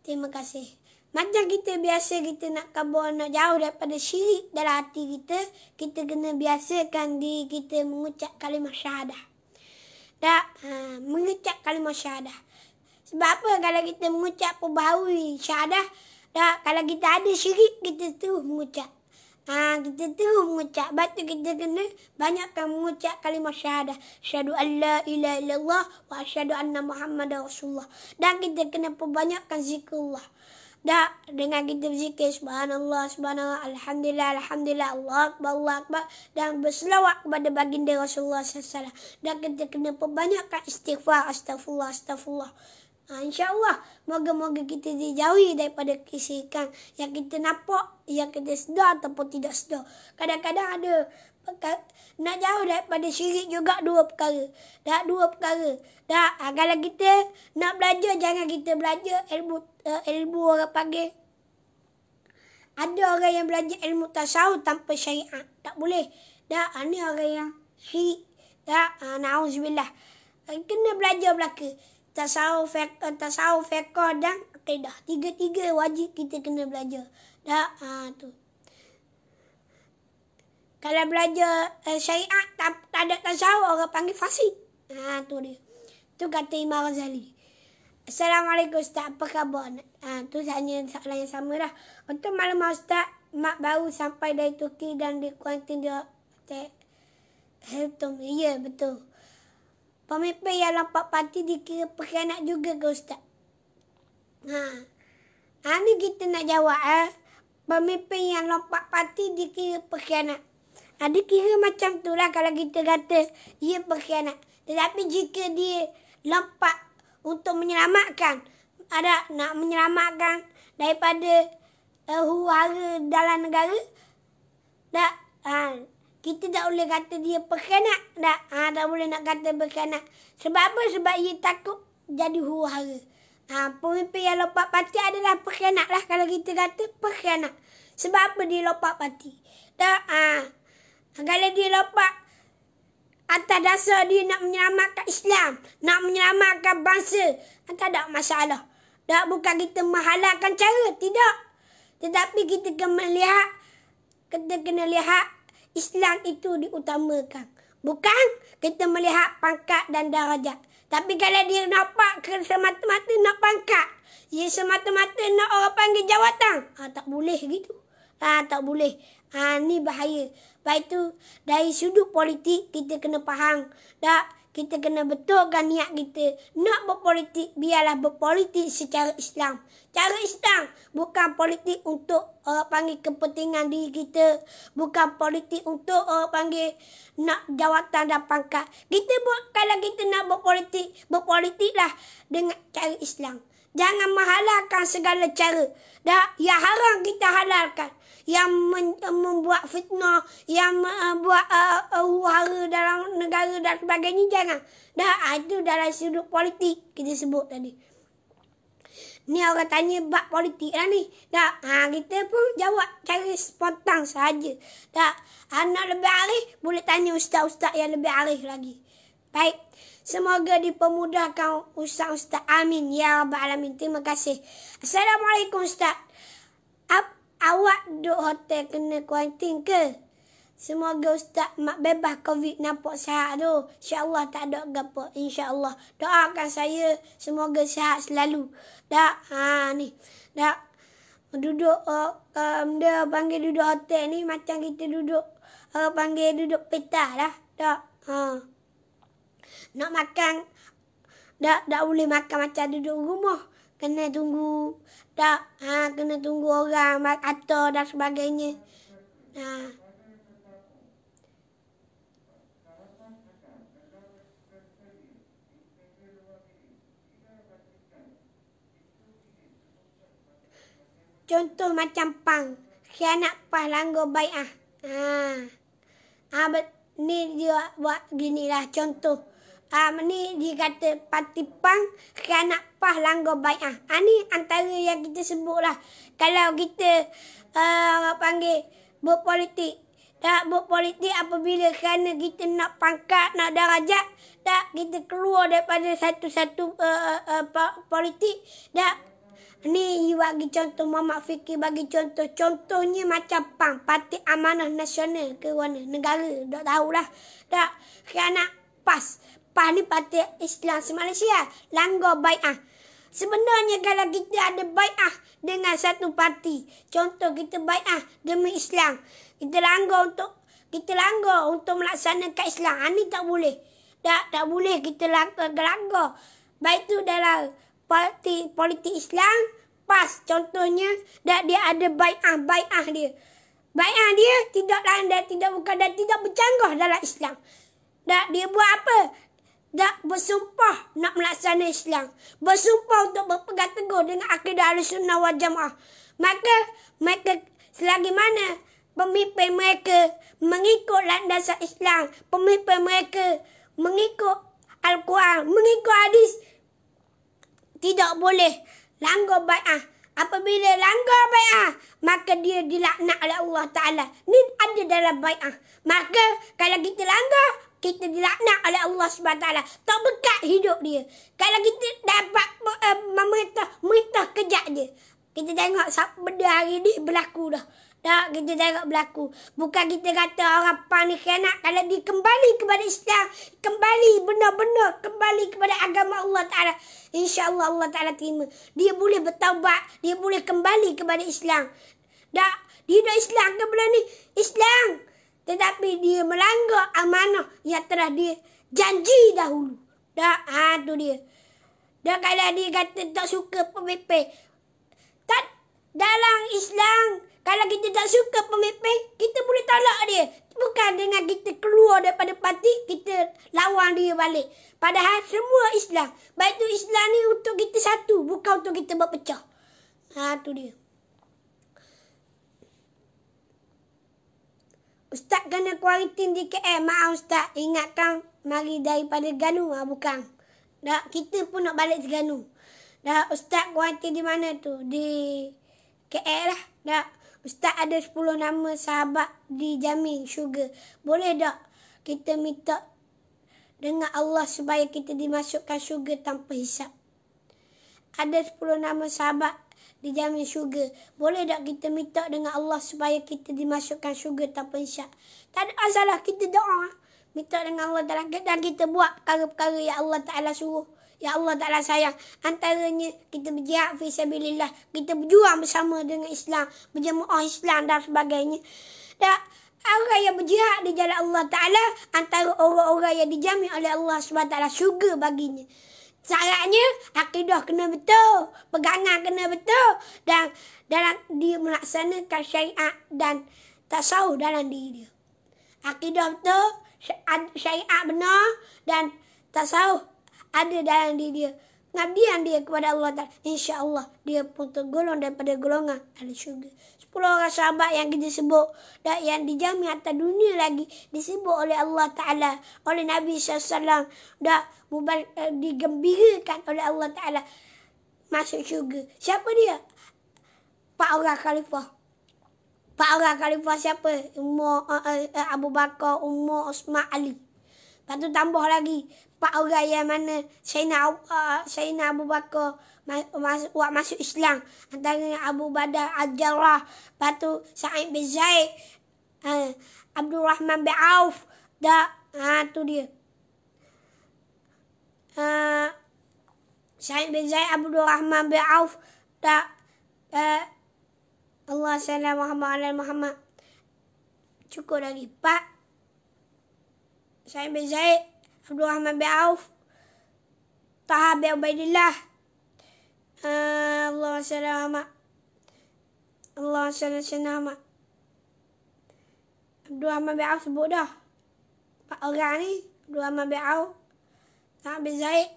Terima kasih. Macam kita biasa kita nak kabur, nak jauh daripada syirik dalam hati kita kena biasakan diri kita mengucap kalimah syahadah. Mengucap kalimah syahadah. Sebab apa? Kalau kita mengucap perbaharui syahadah, kalau kita ada syirik, kita terus mengucap. Kita terus mengucap. Sebab tu kita kena banyakkan mengucap kalimah syahadah. Asyhadu an la ilaha illallah wa asyhadu anna Muhammadar Rasulullah. Dan kita kena perbanyakkan zikrullah. Dengan kita berzikir subhanallah, subhanallah, alhamdulillah, alhamdulillah, Allah akbar, Allah akbar, dan berselawat kepada baginda Rasulullah SAW. Dan kita kena perbanyakkan istighfar, astagfirullah, astagfirullah. InsyaAllah, moga-moga kita dijauhi daripada kesyirikan yang kita nampak, yang kita sedar ataupun tidak sedar. Kadang-kadang ada nak jauh daripada syirik juga dua perkara. Kalau kita nak belajar, jangan kita belajar ilmu orang panggil. Ada orang yang belajar ilmu tasawuf tanpa syariat. Tak boleh. Ini orang yang syirik. Na'udzubillah. Kena belajar belaka. Tasawuf, fiqh dan akidah. Tiga-tiga wajib kita kena belajar. Tu. Kalau belajar syariat tak ada tasawuf, orang panggil fasik. Tu dia. Tu kata Imam Ghazali. Assalamualaikum Ustaz, apa khabar? Tu hanya soalan yang sama dah. Untuk malam Ustaz, mak baru sampai dari Turki dan di kuarantin dia Hilton. Ya, betul. Pemimpin yang lompat parti dikira pengkhianat juga ke Ustaz? Ni kita nak jawab. Pemimpin yang lompat parti dikira pengkhianat. Dikira macam tu lah kalau kita kata dia pengkhianat. Tetapi jika dia lompat untuk menyelamatkan, nak menyelamatkan daripada huru-hara dalam negara, kita tak boleh kata dia pengkhianat. Tak boleh nak kata pengkhianat. Sebab apa? Sebab dia takut jadi huru-hara. Pemimpin yang lompat parti adalah pengkhianat lah kalau kita kata pengkhianat. Sebab apa dia lompat parti? Kalau dia lompat atas dasar dia nak menyelamatkan Islam, nak menyelamatkan bangsa, tak ada masalah. Bukan kita menghalalkan cara, tidak. Tetapi kita kena lihat Islam itu diutamakan. Bukan kita melihat pangkat dan darjat. Tapi kalau dia nampak semata-mata nak pangkat, dia semata-mata nak orang panggil jawatan, tak boleh gitu. Tak boleh. Ni bahaya. Lepas itu, dari sudut politik, kita kena faham. Kita kena betulkan niat kita. Nak berpolitik, biarlah berpolitik secara Islam. Cara Islam, bukan politik untuk orang panggil kepentingan diri kita. Bukan politik untuk orang panggil nak jawatan dan pangkat. Kalau kita nak berpolitik, berpolitiklah dengan cara Islam. Jangan menghalalkan segala cara. Yang haram kita halalkan. Yang membuat fitnah, yang membuat huru-hara dalam negara dan sebagainya, jangan. Itu dalam sudut politik kita sebut tadi. Ni orang tanya bab politik lah ni. Kita pun jawab cara spontan sahaja. Nak lebih arif, boleh tanya ustaz-ustaz yang lebih arif lagi. Baik. Semoga dipermudahkan ustaz-ustaz. Amin. Ya Rabbal Alamin. Terima kasih. Assalamualaikum Ustaz. Awak duduk hotel kena kuarantin ke? Semoga Ustaz mak bebas COVID, nampak sihat tu. InsyaAllah tak ada apa. InsyaAllah. Doakan saya semoga sihat selalu. Ni. Duduk, dia panggil duduk hotel ni macam kita duduk, panggil duduk peta lah. Nak makan, tak boleh makan macam duduk rumah. Kena tunggu. Kena tunggu orang atur dan sebagainya. Contoh macam PAN. Khianat PAS langgar bai'ah. Ni dia buat gini lah contoh. Ni dia kata parti PAN khianat PAS langgar bai'ah. Ni antara yang kita sebut lah. Kalau kita panggil berpolitik. Berpolitik apabila kerana kita nak pangkat, nak darjat, kita keluar daripada satu-satu politik. Ni bagi contoh, Muhammad Fikri bagi contoh. Contohnya macam PAN, Parti Amanah Nasional ke mana? Negara, tak tahulah. Tak, kerana PAS. PAS ni Parti Islam Malaysia. Langgar bai'ah. Sebenarnya kalau kita ada bai'ah dengan satu parti. Contoh kita bai'ah demi Islam. Kita langgar untuk melaksanakan Islam. Ini tak boleh. Tak boleh kita langgar. Baik tu dalam parti politik Islam, PAS contohnya, dia ada bai'ah dia. Bai'ah dia tidak bercanggah dalam Islam. Dia buat apa? Bersumpah nak melaksanakan Islam. Bersumpah untuk berpegang teguh dengan akidah Ahlussunnah wal Jamaah. Maka mereka selagi mana pemimpin mereka mengikut landasan Islam, pemimpin mereka mengikut Al-Quran, mengikut hadis, tidak boleh langgar bai'ah. Apabila langgar bai'ah, maka dia dilaknat oleh Allah Ta'ala. Ni ada dalam bai'ah. Maka kalau kita langgar, kita dilaknat oleh Allah SWT. Tak berkat hidup dia. Kalau kita dapat memerintah kejap je. Kita tengok benda hari ni berlaku dah. Tak, kita tengok berlaku. Bukan kita kata orang PAN ni khianat. Kalau dia kembali kepada Islam, kembali benar-benar kembali kepada agama Allah Ta'ala, InsyaAllah Allah Ta'ala terima. Dia boleh bertaubat. Dia boleh kembali kepada Islam. Dia dah Islam ke belum ni? Islam. Tetapi dia melanggar amanah yang telah dia janji dahulu. Tu dia. Kalau dia kata tak suka pemimpin. Dalam Islam, kalau kita tak suka pemimpin, kita boleh tolak dia. Bukan dengan kita keluar daripada parti, kita lawan dia balik. Padahal semua Islam. Baik tu Islam ni untuk kita satu, bukan untuk kita berpecah. Tu dia. Ustaz kena kuarantin di KL. Maaf Ustaz, ingatkan mari daripada Ganu. Bukan. Kita pun nak balik Terengganu. Ustaz kuarantin di mana tu? Di KL lah. Ustaz ada 10 nama sahabat di Jamin Syurga. Boleh tak kita minta dengan Allah supaya kita dimasukkan syurga tanpa hisap? Ada 10 nama sahabat di Jamin Syurga. Boleh tak kita minta dengan Allah supaya kita dimasukkan syurga tanpa hisap? Tak ada masalah, kita doa. Minta dengan Allah Ta'ala. Dan kita buat perkara-perkara yang Allah Ta'ala suruh. Ya Allah Ta'ala sayang. Antaranya kita berjihad fi sabilillah. Kita berjuang bersama dengan Islam. Berjemaah Islam dan sebagainya. Dan orang yang berjihad di jalan Allah Ta'ala, antara orang-orang yang dijamin oleh Allah SWT syurga baginya. Syaratnya akidah kena betul. Pegangan kena betul. Dan dalam dia melaksanakan syariat dan tasawuf dalam diri dia. Akidah betul, syariat benar dan tasawuf ada dalam diri dia. Pengabdian dia kepada Allah Ta'ala. InsyaAllah dia pun tergolong daripada golongan ahli syurga. 10 orang sahabat yang kita sebut. Dan yang dijamin atas dunia lagi. Disebut oleh Allah Ta'ala. Oleh Nabi SAW. Dan digembirakan oleh Allah Ta'ala. Masuk syurga. Siapa dia? 4 orang khalifah. 4 orang khalifah siapa? Abu Bakar, Umar, Osman, Ali. Lepas tu tambah lagi 4 orang yang mana Sayyidina Abu Bakar masuk Islam. Antaranya Abu Badar Al-Jarrah. Lepas tu Sa'id bin Zaid, Abdul Rahman bin Auf. Tu dia. Sa'id bin Zaid, Abdul Rahman bin Auf. Allah sallallahu Muhammad. Cukup lagi 4. Sa'id bin Zaid, Abdul Rahman bin Auf, Talha bin Ubaidillah. Allah sallallahu Muhammad. Abdul Rahman bin Auf sebut dah. 4 orang ni, Abdul Rahman bin Auf, Talha bin Zaid,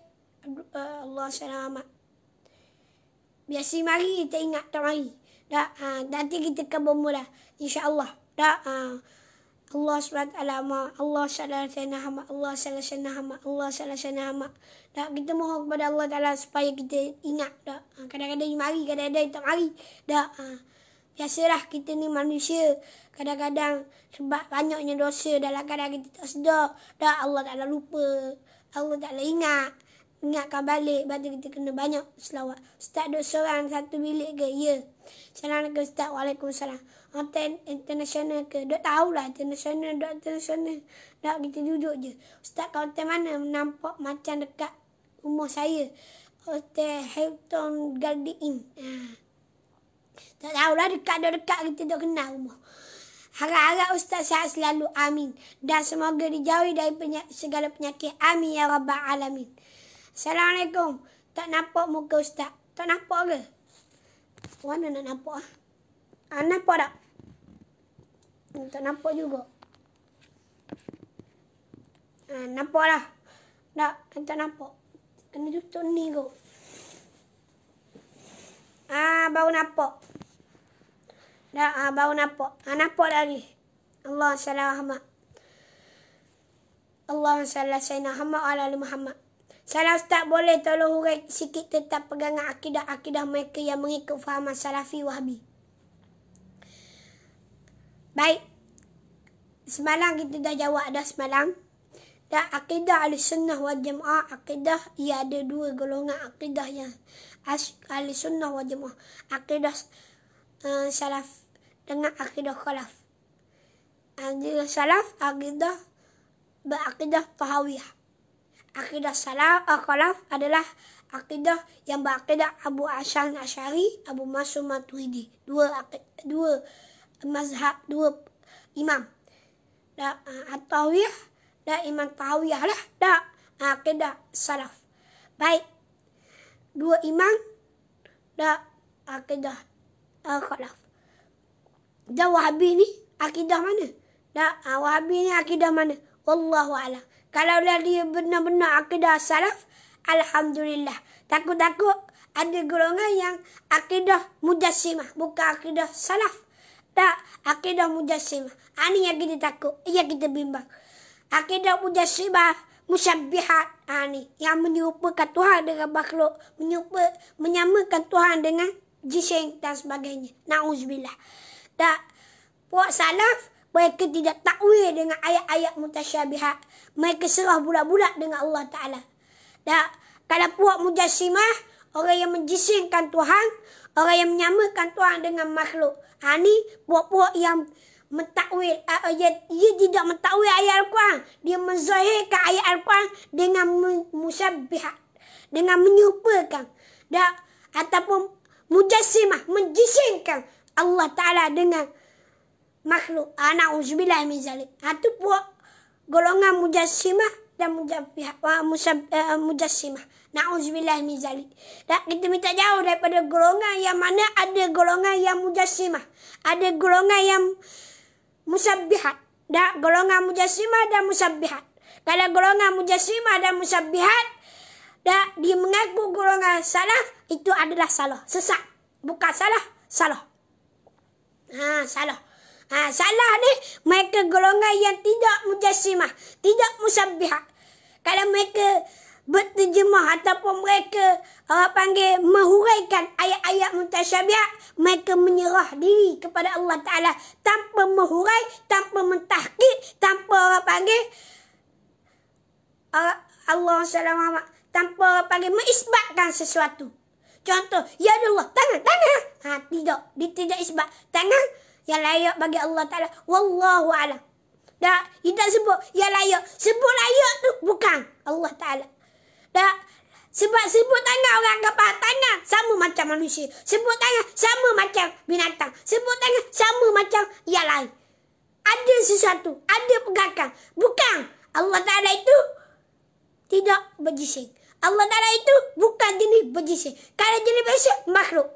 Allah sallallahu Muhammad. Biasa mari kita ingat tak mari. Nanti kita akan bermula insya-Allah. Allah SWT Allah sallallahu Allah sallallahu. Tak, kita mohon kepada Allah Ta'ala supaya kita ingat tak. Kadang-kadang mari, kadang-kadang tak mari. Tak. Biasalah kita ni manusia. Kadang-kadang sebab banyaknya dosa dalam kadang kita tak sedar. Tak, Allah Ta'ala lupa. Allah Ta'ala ingat. ingatkan balik. Lepas tu kita kena banyak selawat. Ustaz duduk seorang satu bilik ke? Ya. Assalamualaikum Ustaz. Waalaikumsalam. Hotel international ke? Duk tahulah international, duk international. Tak, kita duduk je. Ustaz kat hotel mana? Nampak macam dekat rumah saya. Hotel Hilton Garden Inn. Tak tahulah dekat kita duk kenal rumah. Harap-harap Ustaz sihat selalu. Amin. Dan semoga dijauhi dari segala penyakit. Amin ya Rabbal Alamin. Assalamualaikum. Tak nampak muka Ustaz. Tak nampak ke? Mana nak nampak? Nampak tak? Tak nampak juga. Nampak lah. Tak nampak. Kena tutup ni kot. Baru nampak. Baru nampak. Nampak lagi. Allah sallallahu Muhammad. Allah sallallahu Sayyidina Muhammad ala ali Muhammad. Salah Ustaz, boleh tolong hurai sikit tentang pegangan akidah mereka yang mengikut fahaman Salafi Wahabi. Baik. Semalam kita dah jawab dah semalam. Dan akidah Ahlussunnah wal Jamaah, akidah ia ada dua golongan akidah yang Ahlussunnah wal Jamaah. Akidah Salaf dengan akidah Khalaf. Akidah Salaf, akidah berakidah Tahawiyah. Akidah Khalaf adalah akidah yang berakidah Abu Hasan Asy'ari, Abu Mansur Maturidi. Dua mazhab, dua imam. At-Tahawiyah dan Imam Tahawiyah lah. Akidah Salaf. Baik. Dua imam dan akidah Khalaf. Dan Wahabi ni akidah mana? Wahabi ni akidah mana? Wallahu a'lam. Kalau dia benar-benar akidah Salaf, alhamdulillah. Takut-takut ada golongan yang akidah Mujassimah, bukan akidah Salaf. Tak, akidah Mujassimah. Ini yang kita takut, yang kita bimbang. Akidah Mujassimah, Musabbihat. Ini yang menyerupakan Tuhan dengan makhluk, menyamakan Tuhan dengan jisim dan sebagainya. Na'udzubillah. Tak, puak Salaf, mereka tidak takwil dengan ayat-ayat mutasyabihat. Mereka serah bulat-bulat dengan Allah Ta'ala. Dan kalau puak Mujassimah, orang yang menjisimkan Tuhan, orang yang menyamakan Tuhan dengan makhluk. Ini puak-puak yang mentakwil. Dia tidak mentakwil ayat Al-Quran. Dia menzahirkan ayat Al-Quran dengan musabbihat. Dengan menyerupakan. Dan ataupun Mujassimah, menjisimkan Allah Ta'ala dengan makhluk. Na'udzubillah min zalik. Itu puak golongan Mujassimah dan Mujassimah. Na'udzubillah min zalik. Dan kita minta jauh daripada golongan yang mana ada golongan yang Mujassimah. Ada golongan yang Musabbihat. Dan golongan Mujassimah dan Musabbihat. Kalau golongan Mujassimah dan Musabbihat, dan dia mengaku golongan Salaf, itu adalah salah. Sesat. Bukan salah. Salah. Salah. Salah ni, mereka golongan yang tidak Mujassimah, tidak Musabbihat. Kalau mereka berterjemah ataupun mereka menghuraikan ayat-ayat mutasyabihat, mereka menyerah diri kepada Allah Ta'ala tanpa menghurai, tanpa mentahqiq, tanpa Allah SWT, tanpa mengisbatkan sesuatu. Contoh, ya Allah, tangan. Tidak, dia tidak isbat. Tangan yang layak bagi Allah Ta'ala. Wallahu a'lam. Tak, kita sebut yang layak. Sebut layak tu bukan Allah Ta'ala. Tak, sebut tangan orang anggap tangan sama macam manusia. Sebut tangan sama macam binatang. Sebut tangan sama macam yang lain. Ada sesuatu, ada pegangan. Bukan. Allah Ta'ala itu tidak berjisim. Allah Ta'ala itu bukan jenis berjisim. Kalau jenis berjisim, makhluk.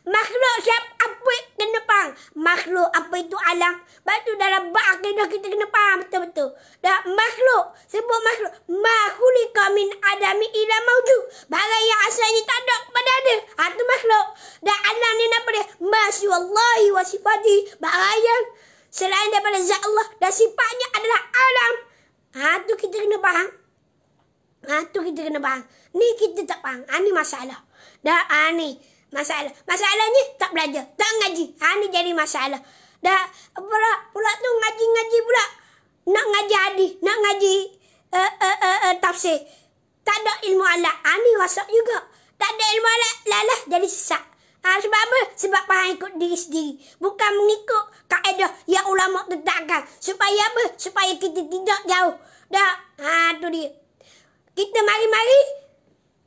Makhluk apa kena faham? Makhluk apa itu alam? Lepas tu dalam bab akidah kita kena faham betul-betul. Dan makhluk, sebut makhluk. Ma khuliqa min adami ila mawjud. Barang yang asalnya tak ada kepada ada. Itu makhluk. Dan alam ni apa dia? Ma siwallahi wa sifati. Barang yang selain daripada zat Allah dan sifatnya adalah alam. Tu kita kena faham. Tu kita kena faham. Ni kita tak faham. Ni masalah. Dan ni masalah. Masalahnya tak belajar, tak ngaji. Ni jadi masalah. Dah pula tu ngaji pula. Nak ngaji hadis, nak ngaji tafsir. Tak ada ilmu alat. Ni rosak juga. Tak ada ilmu alat, lalah jadi sesat. Sebab apa? Sebab faham ikut diri sendiri. Bukan mengikut kaedah yang ulama tetapkan. Supaya apa? Supaya kita tidak jauh. Dah. Tu dia. Kita mari-mari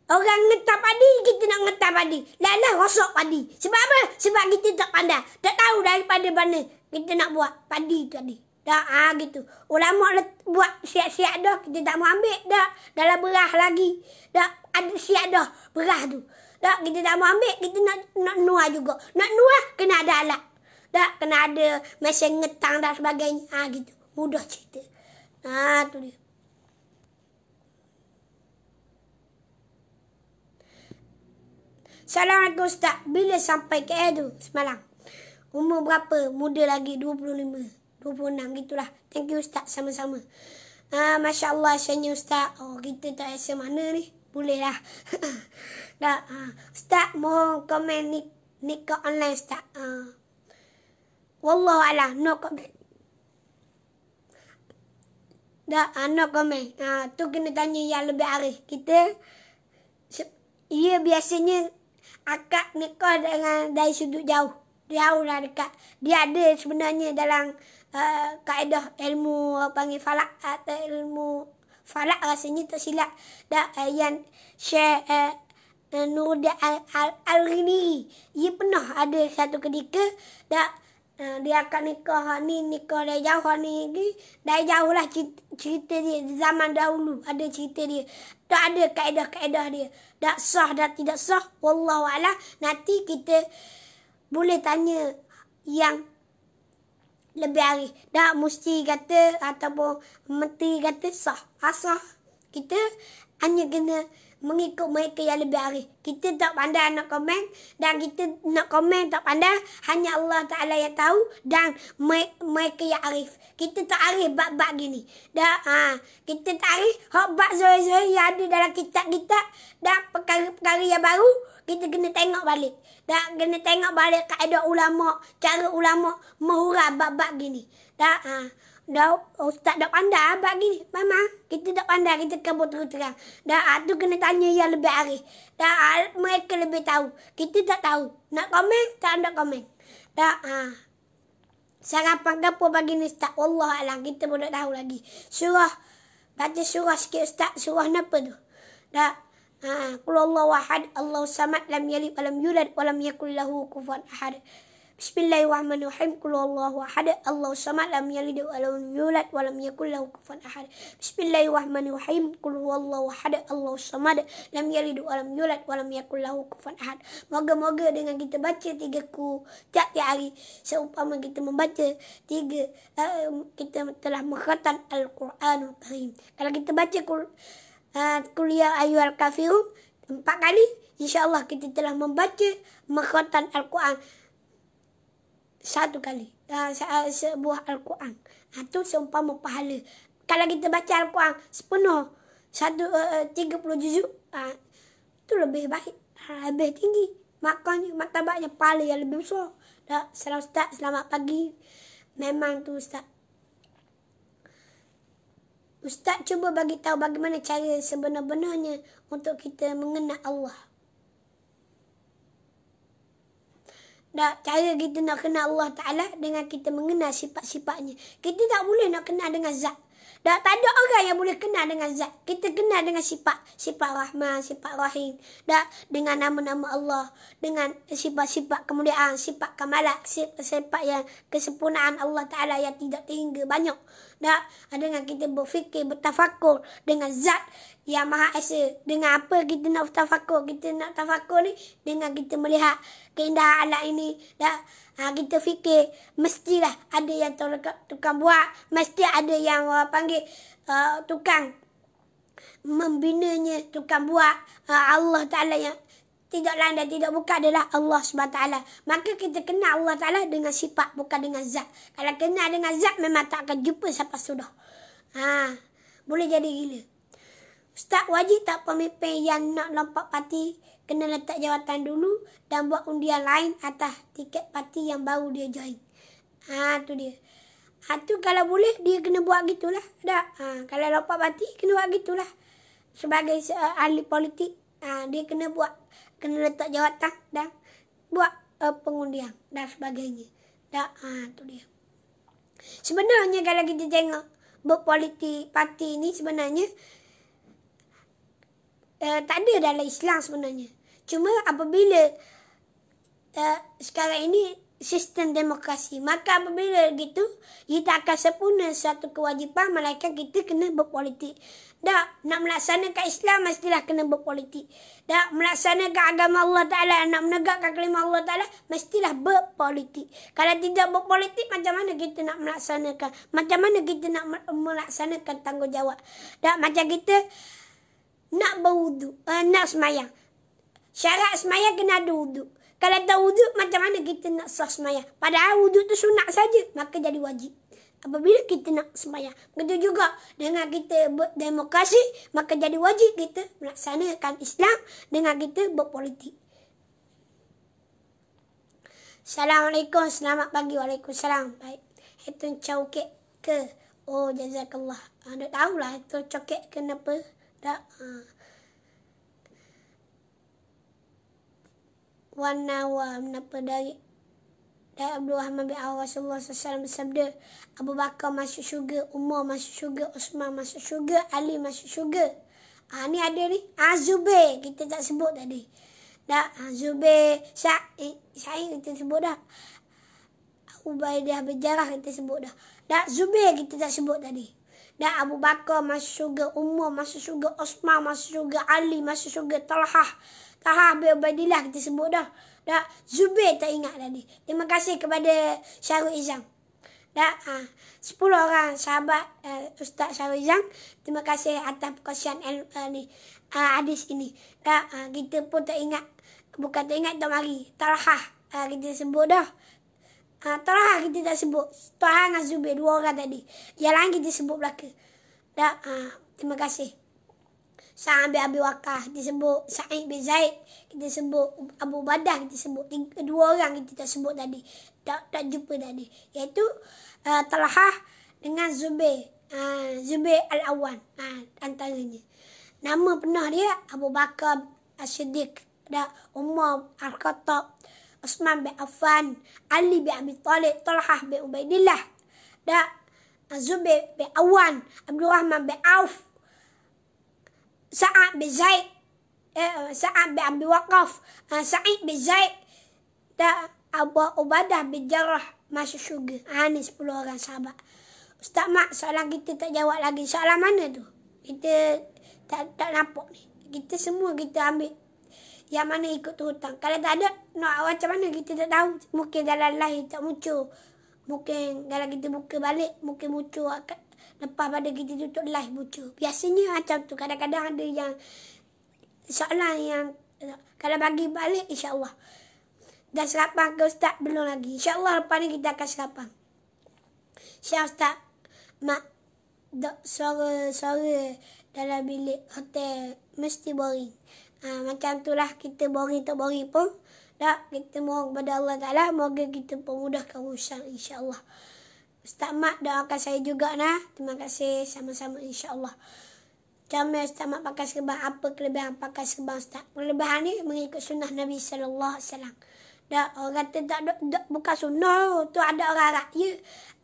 orang ngetap padi, kita nak ngetap padi. Lalah rosak padi. Sebab apa? Sebab kita tak pandai. Tak tahu daripada mana kita nak buat padi tadi. Dah, gitu. Ulama buat siap-siap dah. Kita tak mau ambil dah. Dalam berah lagi. Dah, ada siap dah berah tu. Dah, kita tak mau ambil. Kita nak nuah juga. Nak nuah, kena ada alat. Dah, kena ada mesin ngetang dan sebagainya. Gitu. Mudah cerita. Tu dia. Assalamualaikum Ustaz. Bila sampai KL tu semalam? Umur berapa? Muda lagi 25. 26 gitulah. Thank you Ustaz, sama-sama. Masya Allah asyanya Ustaz. Kita tak rasa mana ni. Boleh lah. Dah, Ustaz mohon komen nikah online Ustaz. Wallahualam, no comment. Dah, no comment. Tu kena tanya yang lebih arif. Kita, ia biasanya akad nikah dengan dari sudut jauh. Jauh lah dekat. Dia ada sebenarnya dalam kaedah ilmu panggil falak atau ilmu falak rasanya tak silap. Dah yang Syekh Nuruddin Al-Ghini, ia pernah ada satu ketika dah dia akan nikah ni, nikah dari jauh ni, dari jauh lah cerita dia zaman dahulu ada cerita dia. Tak ada kaedah-kaedah dia. Tak sah dan tidak sah, wallahualam. Nanti kita boleh tanya yang lebih arif. Tak mesti kata ataupun menteri kata sah. Asah. Kita hanya kena mengikut mereka yang lebih arif. Kita tak pandai nak komen. Dan kita nak komen tak pandai. Hanya Allah Ta'ala yang tahu. Dan mereka yang arif. Kita tak arif bab-bab gini. Kita tak arif. Bab zohir-zohir yang ada dalam kitab-kitab. Dan perkara-perkara yang baru. Kita kena tengok balik. Dan kena tengok balik kaedah ulama, cara ulama menghurah bab-bab gini. Ustaz tak pandai bab gini. Memang kita tak pandai, kita kabut terang. Tu kena tanya yang lebih arif. Mereka lebih tahu. Kita tak tahu. Nak komen, tak ada komen. Sarapan ke apa pagi ni Ustaz? Wallahualam, kita pun tak tahu lagi. Baca surah sikit Ustaz. Surah apa tu? Qul Allahu ahad, Allahu samad, lam yalid walam yulad walam yakul lahu kufuwan ahad. Bismillahirrahmanirrahim. Qul Allahu ahad, Allahu samad, lam yalid walam yulad walam yakul lahu kufuwan ahad. Bismillahirrahmanirrahim. Qul Allahu ahad, Allahu samad, lam yalid walam yulad walam yakul lahu kufuwan ahad. Moga-moga dengan kita baca 3 tiap-tiap hari, seumpama kita membaca 3, kita telah mengkhatam Al-Quranul Karim. Kalau kita baca kuliah ayyuhal kafirun 4 kali, insya-Allah kita telah membaca mengkhatam Al-Quran 1 kali. Sebuah Al-Quran. Itu seumpama pahala. Kalau kita baca Al-Quran sepenuh 30 juzuk, itu lebih baik, lebih tinggi. Makanya martabatnya pahala yang lebih besar. Salam Ustaz, selamat pagi. Memang tu Ustaz. Ustaz cuba bagi tahu bagaimana cara sebenar-benarnya untuk kita mengenal Allah. Cara kita nak kenal Allah Ta'ala dengan kita mengenal sifat-sifatnya. Kita tak boleh nak kenal dengan zat. Tak ada orang yang boleh kenal dengan zat. Kita kenal dengan sifat. Sifat Rahman, sifat Rahim. Dengan nama-nama Allah. Dengan sifat-sifat kemuliaan, sifat kamalat, sifat yang kesempurnaan Allah Ta'ala yang tidak terhingga banyak. Dengan kita berfikir, bertafakur dengan zat yang Maha Esa. Dengan apa kita nak tafakur? Kita nak tafakur ni dengan kita melihat keindahan alat ini. Kita fikir mestilah ada yang tukang buat, mesti ada yang panggil tukang membinanya, tukang buat. Allah Ta'ala yang tidak lain dan tidak bukan adalah Allah SWT. Maka kita kenal Allah Ta'ala dengan sifat, bukan dengan zat. Kalau kenal dengan zat memang tak akan jumpa sampai sudah. Boleh jadi gila. Ustaz, wajib tak pemimpin yang nak lompat parti kena letak jawatan dulu dan buat undian lain atas tiket parti yang baru dia join? Tu dia. Tu kalau boleh dia kena buat gitulah. Kalau lompat parti kena buat gitulah. sebagai ahli politik, dia kena letak jawatan dan buat pengundian dan sebagainya. Tu dia. Sebenarnya kalau kita tengok berpolitik parti ni sebenarnya tak ada dalam Islam sebenarnya. Cuma apabila sekarang ini sistem demokrasi, maka apabila gitu kita akan sempurna suatu kewajipan malaikat kita kena berpolitik. Nak melaksanakan Islam mestilah kena berpolitik. Melaksanakan agama Allah Ta'ala, nak menegakkan kalimah Allah Ta'ala mestilah berpolitik. Kalau tidak berpolitik, macam mana kita nak melaksanakan? Macam mana kita nak melaksanakan tanggungjawab? Macam kita nak berwuduk, nak semayang. Syarat semayang kena ada wuduk. Kalau tak wuduk, macam mana kita nak sah semayang? Padahal wuduk tu sunat saja, maka jadi wajib. Apabila kita nak semayang. Begitu juga dengan kita berdemokrasi, maka jadi wajib kita melaksanakan Islam dengan kita berpolitik. Assalamualaikum, selamat pagi. Waalaikumsalam. Baik. Itu cokek ke? Oh, jazakallah. Tak tahulah itu cokek kenapa. Warna menapa dari Abdul Rahman bin Auf, Rasulullah SAW bersabda, Abu Bakar masuk syurga, Umar masuk syurga, Osman masuk syurga, Ali masuk syurga. Ni ada ni. Zubair kita tak sebut tadi. Zubair, Sa'id kita sebut dah. Ubaidah bin Jarrah kita sebut dah. Zubair kita tak sebut tadi. Abu Bakar masuk syurga, Umar masuk syurga, Osman masuk syurga, Ali masuk syurga, Talhah bin Ubaidillah kita sebut dah. Zubair tak ingat tadi. Terima kasih kepada Syarul Izam. 10 orang sahabat Ustaz Syarul Izam. Terima kasih atas perkongsian hadis ini. Kita pun tak ingat. Bukan tak ingat, tak mari. Talhah kita sebut dah. Talhah kita tak sebut. Talhah dengan Zubair, 2 orang tadi. Yang lain kita sebut belaka. Terima kasih. Sa'ad bin Abi Waqqas kita sebut, Sa'id bin Zaid kita sebut, Abu Badah kita sebut. 2 orang kita tak sebut tadi. Tak jumpa tadi. Iaitu Talhah dengan Zubair. Zubair Al-Awwan. Antaranya. Nama penuh dia Abu Bakar As-Siddiq. Umar Al-Khattab. Osman bin Affan. Ali bin Abi Talib. Talhah bin Ubaidillah. Zubair bin Awwan. Abdul Rahman bin Auf. Sa'ad bin Zaid, Sa'ad bin Abi Waqqas, Sa'id bin Zaid, Abu Ubadah bin Jarrah masuk syurga. Ni 10 orang sahabat. Ustaz Mak, soalan kita tak jawab lagi. Soalan mana tu? Kita tak nampak ni. Kita semua kita ambil yang mana ikut turutan. Kalau tak ada, macam mana kita tak tahu. Mungkin dalam live tak muncul. Mungkin kalau kita buka balik, mungkin muncul. Lepas pada kita tutup live muncul. Biasanya macam tu. Kadang-kadang ada yang soalan yang kalau bagi balik, insyaAllah. Dah serapan ke Ustaz? Belum lagi. InsyaAllah lepas ni kita akan serapan. Ustaz Mak, suara dalam bilik hotel mesti boring. Macam tu lah, kita boring tak boring pun. Kita mohon kepada Allah Ta'ala, moga kita pemudahkan urusan, insyaAllah. Ustaz Mak doakan saya juga nah. Terima kasih, sama-sama insya-Allah. Jamil Ustaz Mak pakai serban. Apa kelebihan pakai serban Ustaz? Kelebihan ni mengikut sunnah Nabi sallallahu alaihi wasallam. Orang kata tak bukan sunnah tu, ada orang Arab. Ya,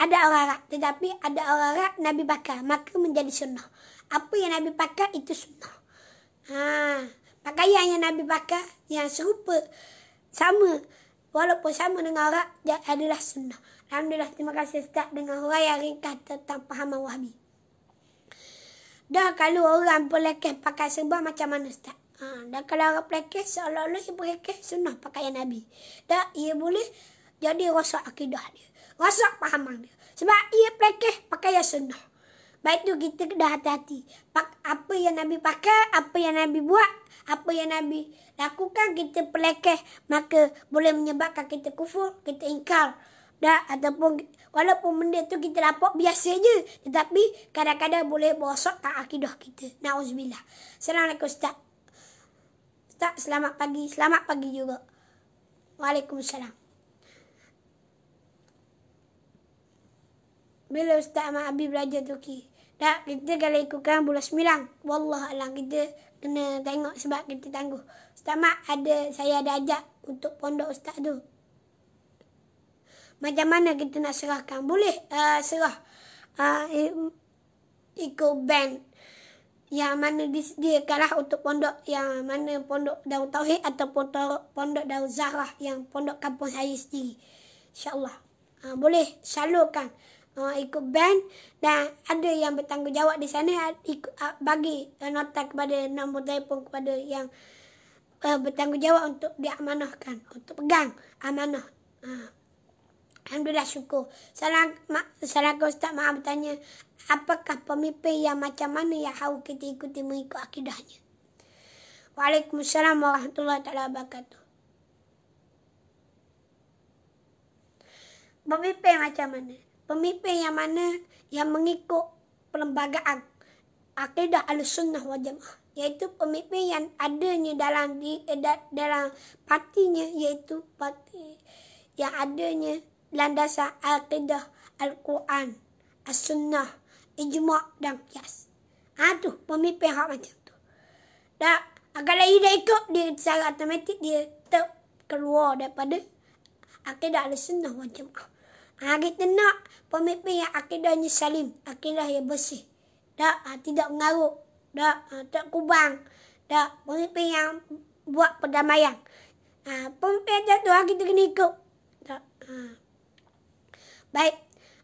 ada orang Arab, tetapi ada orang Arab Nabi pakai, maka menjadi sunnah. Apa yang Nabi pakai itu sunnah. Pakaian yang Nabi pakai yang serupa sama, walaupun sama dengan Arab, adalah sunnah. Alhamdulillah, terima kasih Ustaz dengan huraian ringkas tentang pahaman Wahhabi. Kalau orang pelekeh pakai serban macam mana Ustaz? Kalau orang pelekeh seolah-olah ia pelekeh sunnah pakaian Nabi. Ia boleh jadi rosak akidah dia, rosak pahaman dia. Sebab ia pelekeh pakaian sunnah. Baik tu kita dah hati-hati. Apa yang Nabi pakai, apa yang Nabi buat, apa yang Nabi lakukan, kita pelekeh, maka boleh menyebabkan kita kufur, kita ingkar. Ataupun walaupun benda tu kita dapat biasa je, tetapi kadang-kadang boleh merosakkan akidah kita. Na'udzubillah. Assalamualaikum Ustaz. Ustaz, selamat pagi. Selamat pagi juga. Waalaikumsalam. Bila Ustaz Mak Abi belajar Turki? Tak, kita kalau ikutkan bulan 9. Wallahualam kita kena tengok sebab kita tangguh. Ustaz Mak saya ada ajak untuk pondok Ustaz tu. Macam mana kita nak serahkan? Boleh serah ikut bank yang mana disediakanlah untuk pondok yang mana pondok Darut Tauhid ataupun pondok Darut Zahrah yang pondok kampung saya sendiri. InsyaAllah. Boleh salurkan ikut bank dan ada yang bertanggungjawab di sana bagi nota kepada nombor telefon kepada yang bertanggungjawab untuk diamanahkan, untuk pegang amanah. Alhamdulillah, syukur. Salam ke Ustaz, maaf bertanya, apakah pemimpin yang macam mana yang harus kita ikuti mengikut akidahnya? Waalaikumsalam warahmatullahi wabarakatuh. Pemimpin macam mana? Pemimpin yang mana yang mengikut perlembagaan akidah Ahlussunnah wal Jamaah, iaitu pemimpin yang adanya dalam partinya, iaitu parti yang adanya landasan akidah Al-Quran, As-Sunnah, Ijma' dan Qiyas. Tu pemimpin hak macam tu. Dan kalau dia dah ikut, dia secara automatik dia keluar daripada akidah Al-Sunnah wal Jamaah. Kita nak pemimpin yang akidahnya salim, akidah yang bersih. Tidak mengarut, tak kubang. Pemimpin yang buat perdamaian. Pemimpin macam tu kita kena ikut. Baik,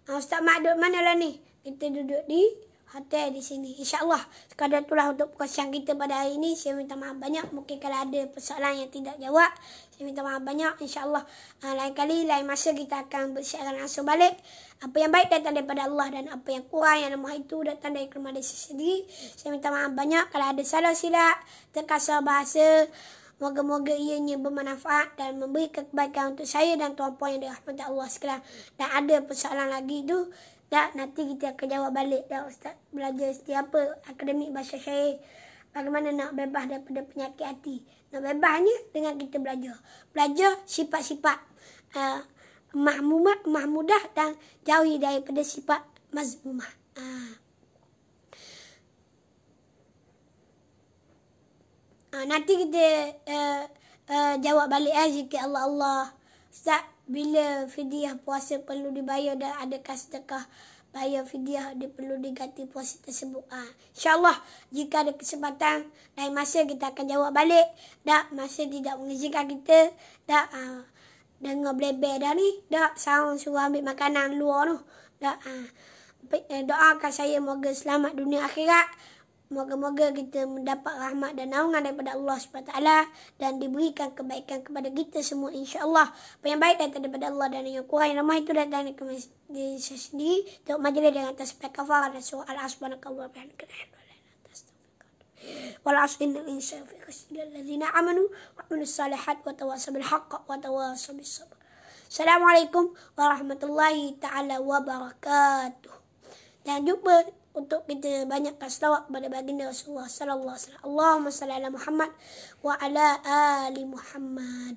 Ustaz Mak duduk mana lah ni? Kita duduk di hotel di sini. InsyaAllah, sekadar itulah untuk perkongsian kita pada hari ini. Saya minta maaf banyak. Mungkin kalau ada persoalan yang tidak jawab, saya minta maaf banyak. InsyaAllah, lain kali, lain masa kita akan bersiaran langsung balik. Apa yang baik datang daripada Allah dan apa yang kurang yang lemah itu datang dari kelemahan diri sendiri. Saya minta maaf banyak kalau ada salah silap, terkasar bahasa. Moga-moga ianya bermanfaat dan memberi kebaikan untuk saya dan tuan-puan yang dirahmati Allah sekalian. Dan ada persoalan lagi tu, nanti kita akan jawab balik. Ustaz belajar setiap apa akademik bahasa syair. Bagaimana nak bebas daripada penyakit hati. Nak bebasnya dengan kita belajar. Belajar sifat-sifat mahmudah dan jauhi daripada sifat mazmumah. Nanti kita jawab balik zikir Allah. Ustaz, bila fidyah puasa perlu dibayar dan adakah sedekah bayar fidyah dia perlu diganti puasa tersebut? InsyaAllah, jika ada kesempatan lain masa kita akan jawab balik. Masa tidak mengizinkan kita dengar blebel dah ni. Sound suruh ambil makanan luar tu. Doakan saya moga selamat dunia akhirat. Moga-moga kita mendapat rahmat dan naungan daripada Allah SWT dan diberikan kebaikan kepada kita semua, insya-Allah. Apa yang baik datang daripada Allah dan yang kurang yang lemah itu datang dari diri saya sendiri. Untuk majlis dengan tasbih kafarah dan surah Al-Asbanakallah wa bihamdika wal 'asri innal insana fi khusr illa alladziina amanu wa 'amilus shalihat wa tawassaw bil haqq wa tawassaw bis sabr. Assalamualaikum warahmatullahi taala wabarakatuh. Dan jumpa untuk kita banyakkan selawat kepada baginda Rasulullah sallallahu alaihi wasallam. Allahumma shalli ala Muhammad wa ala ali Muhammad.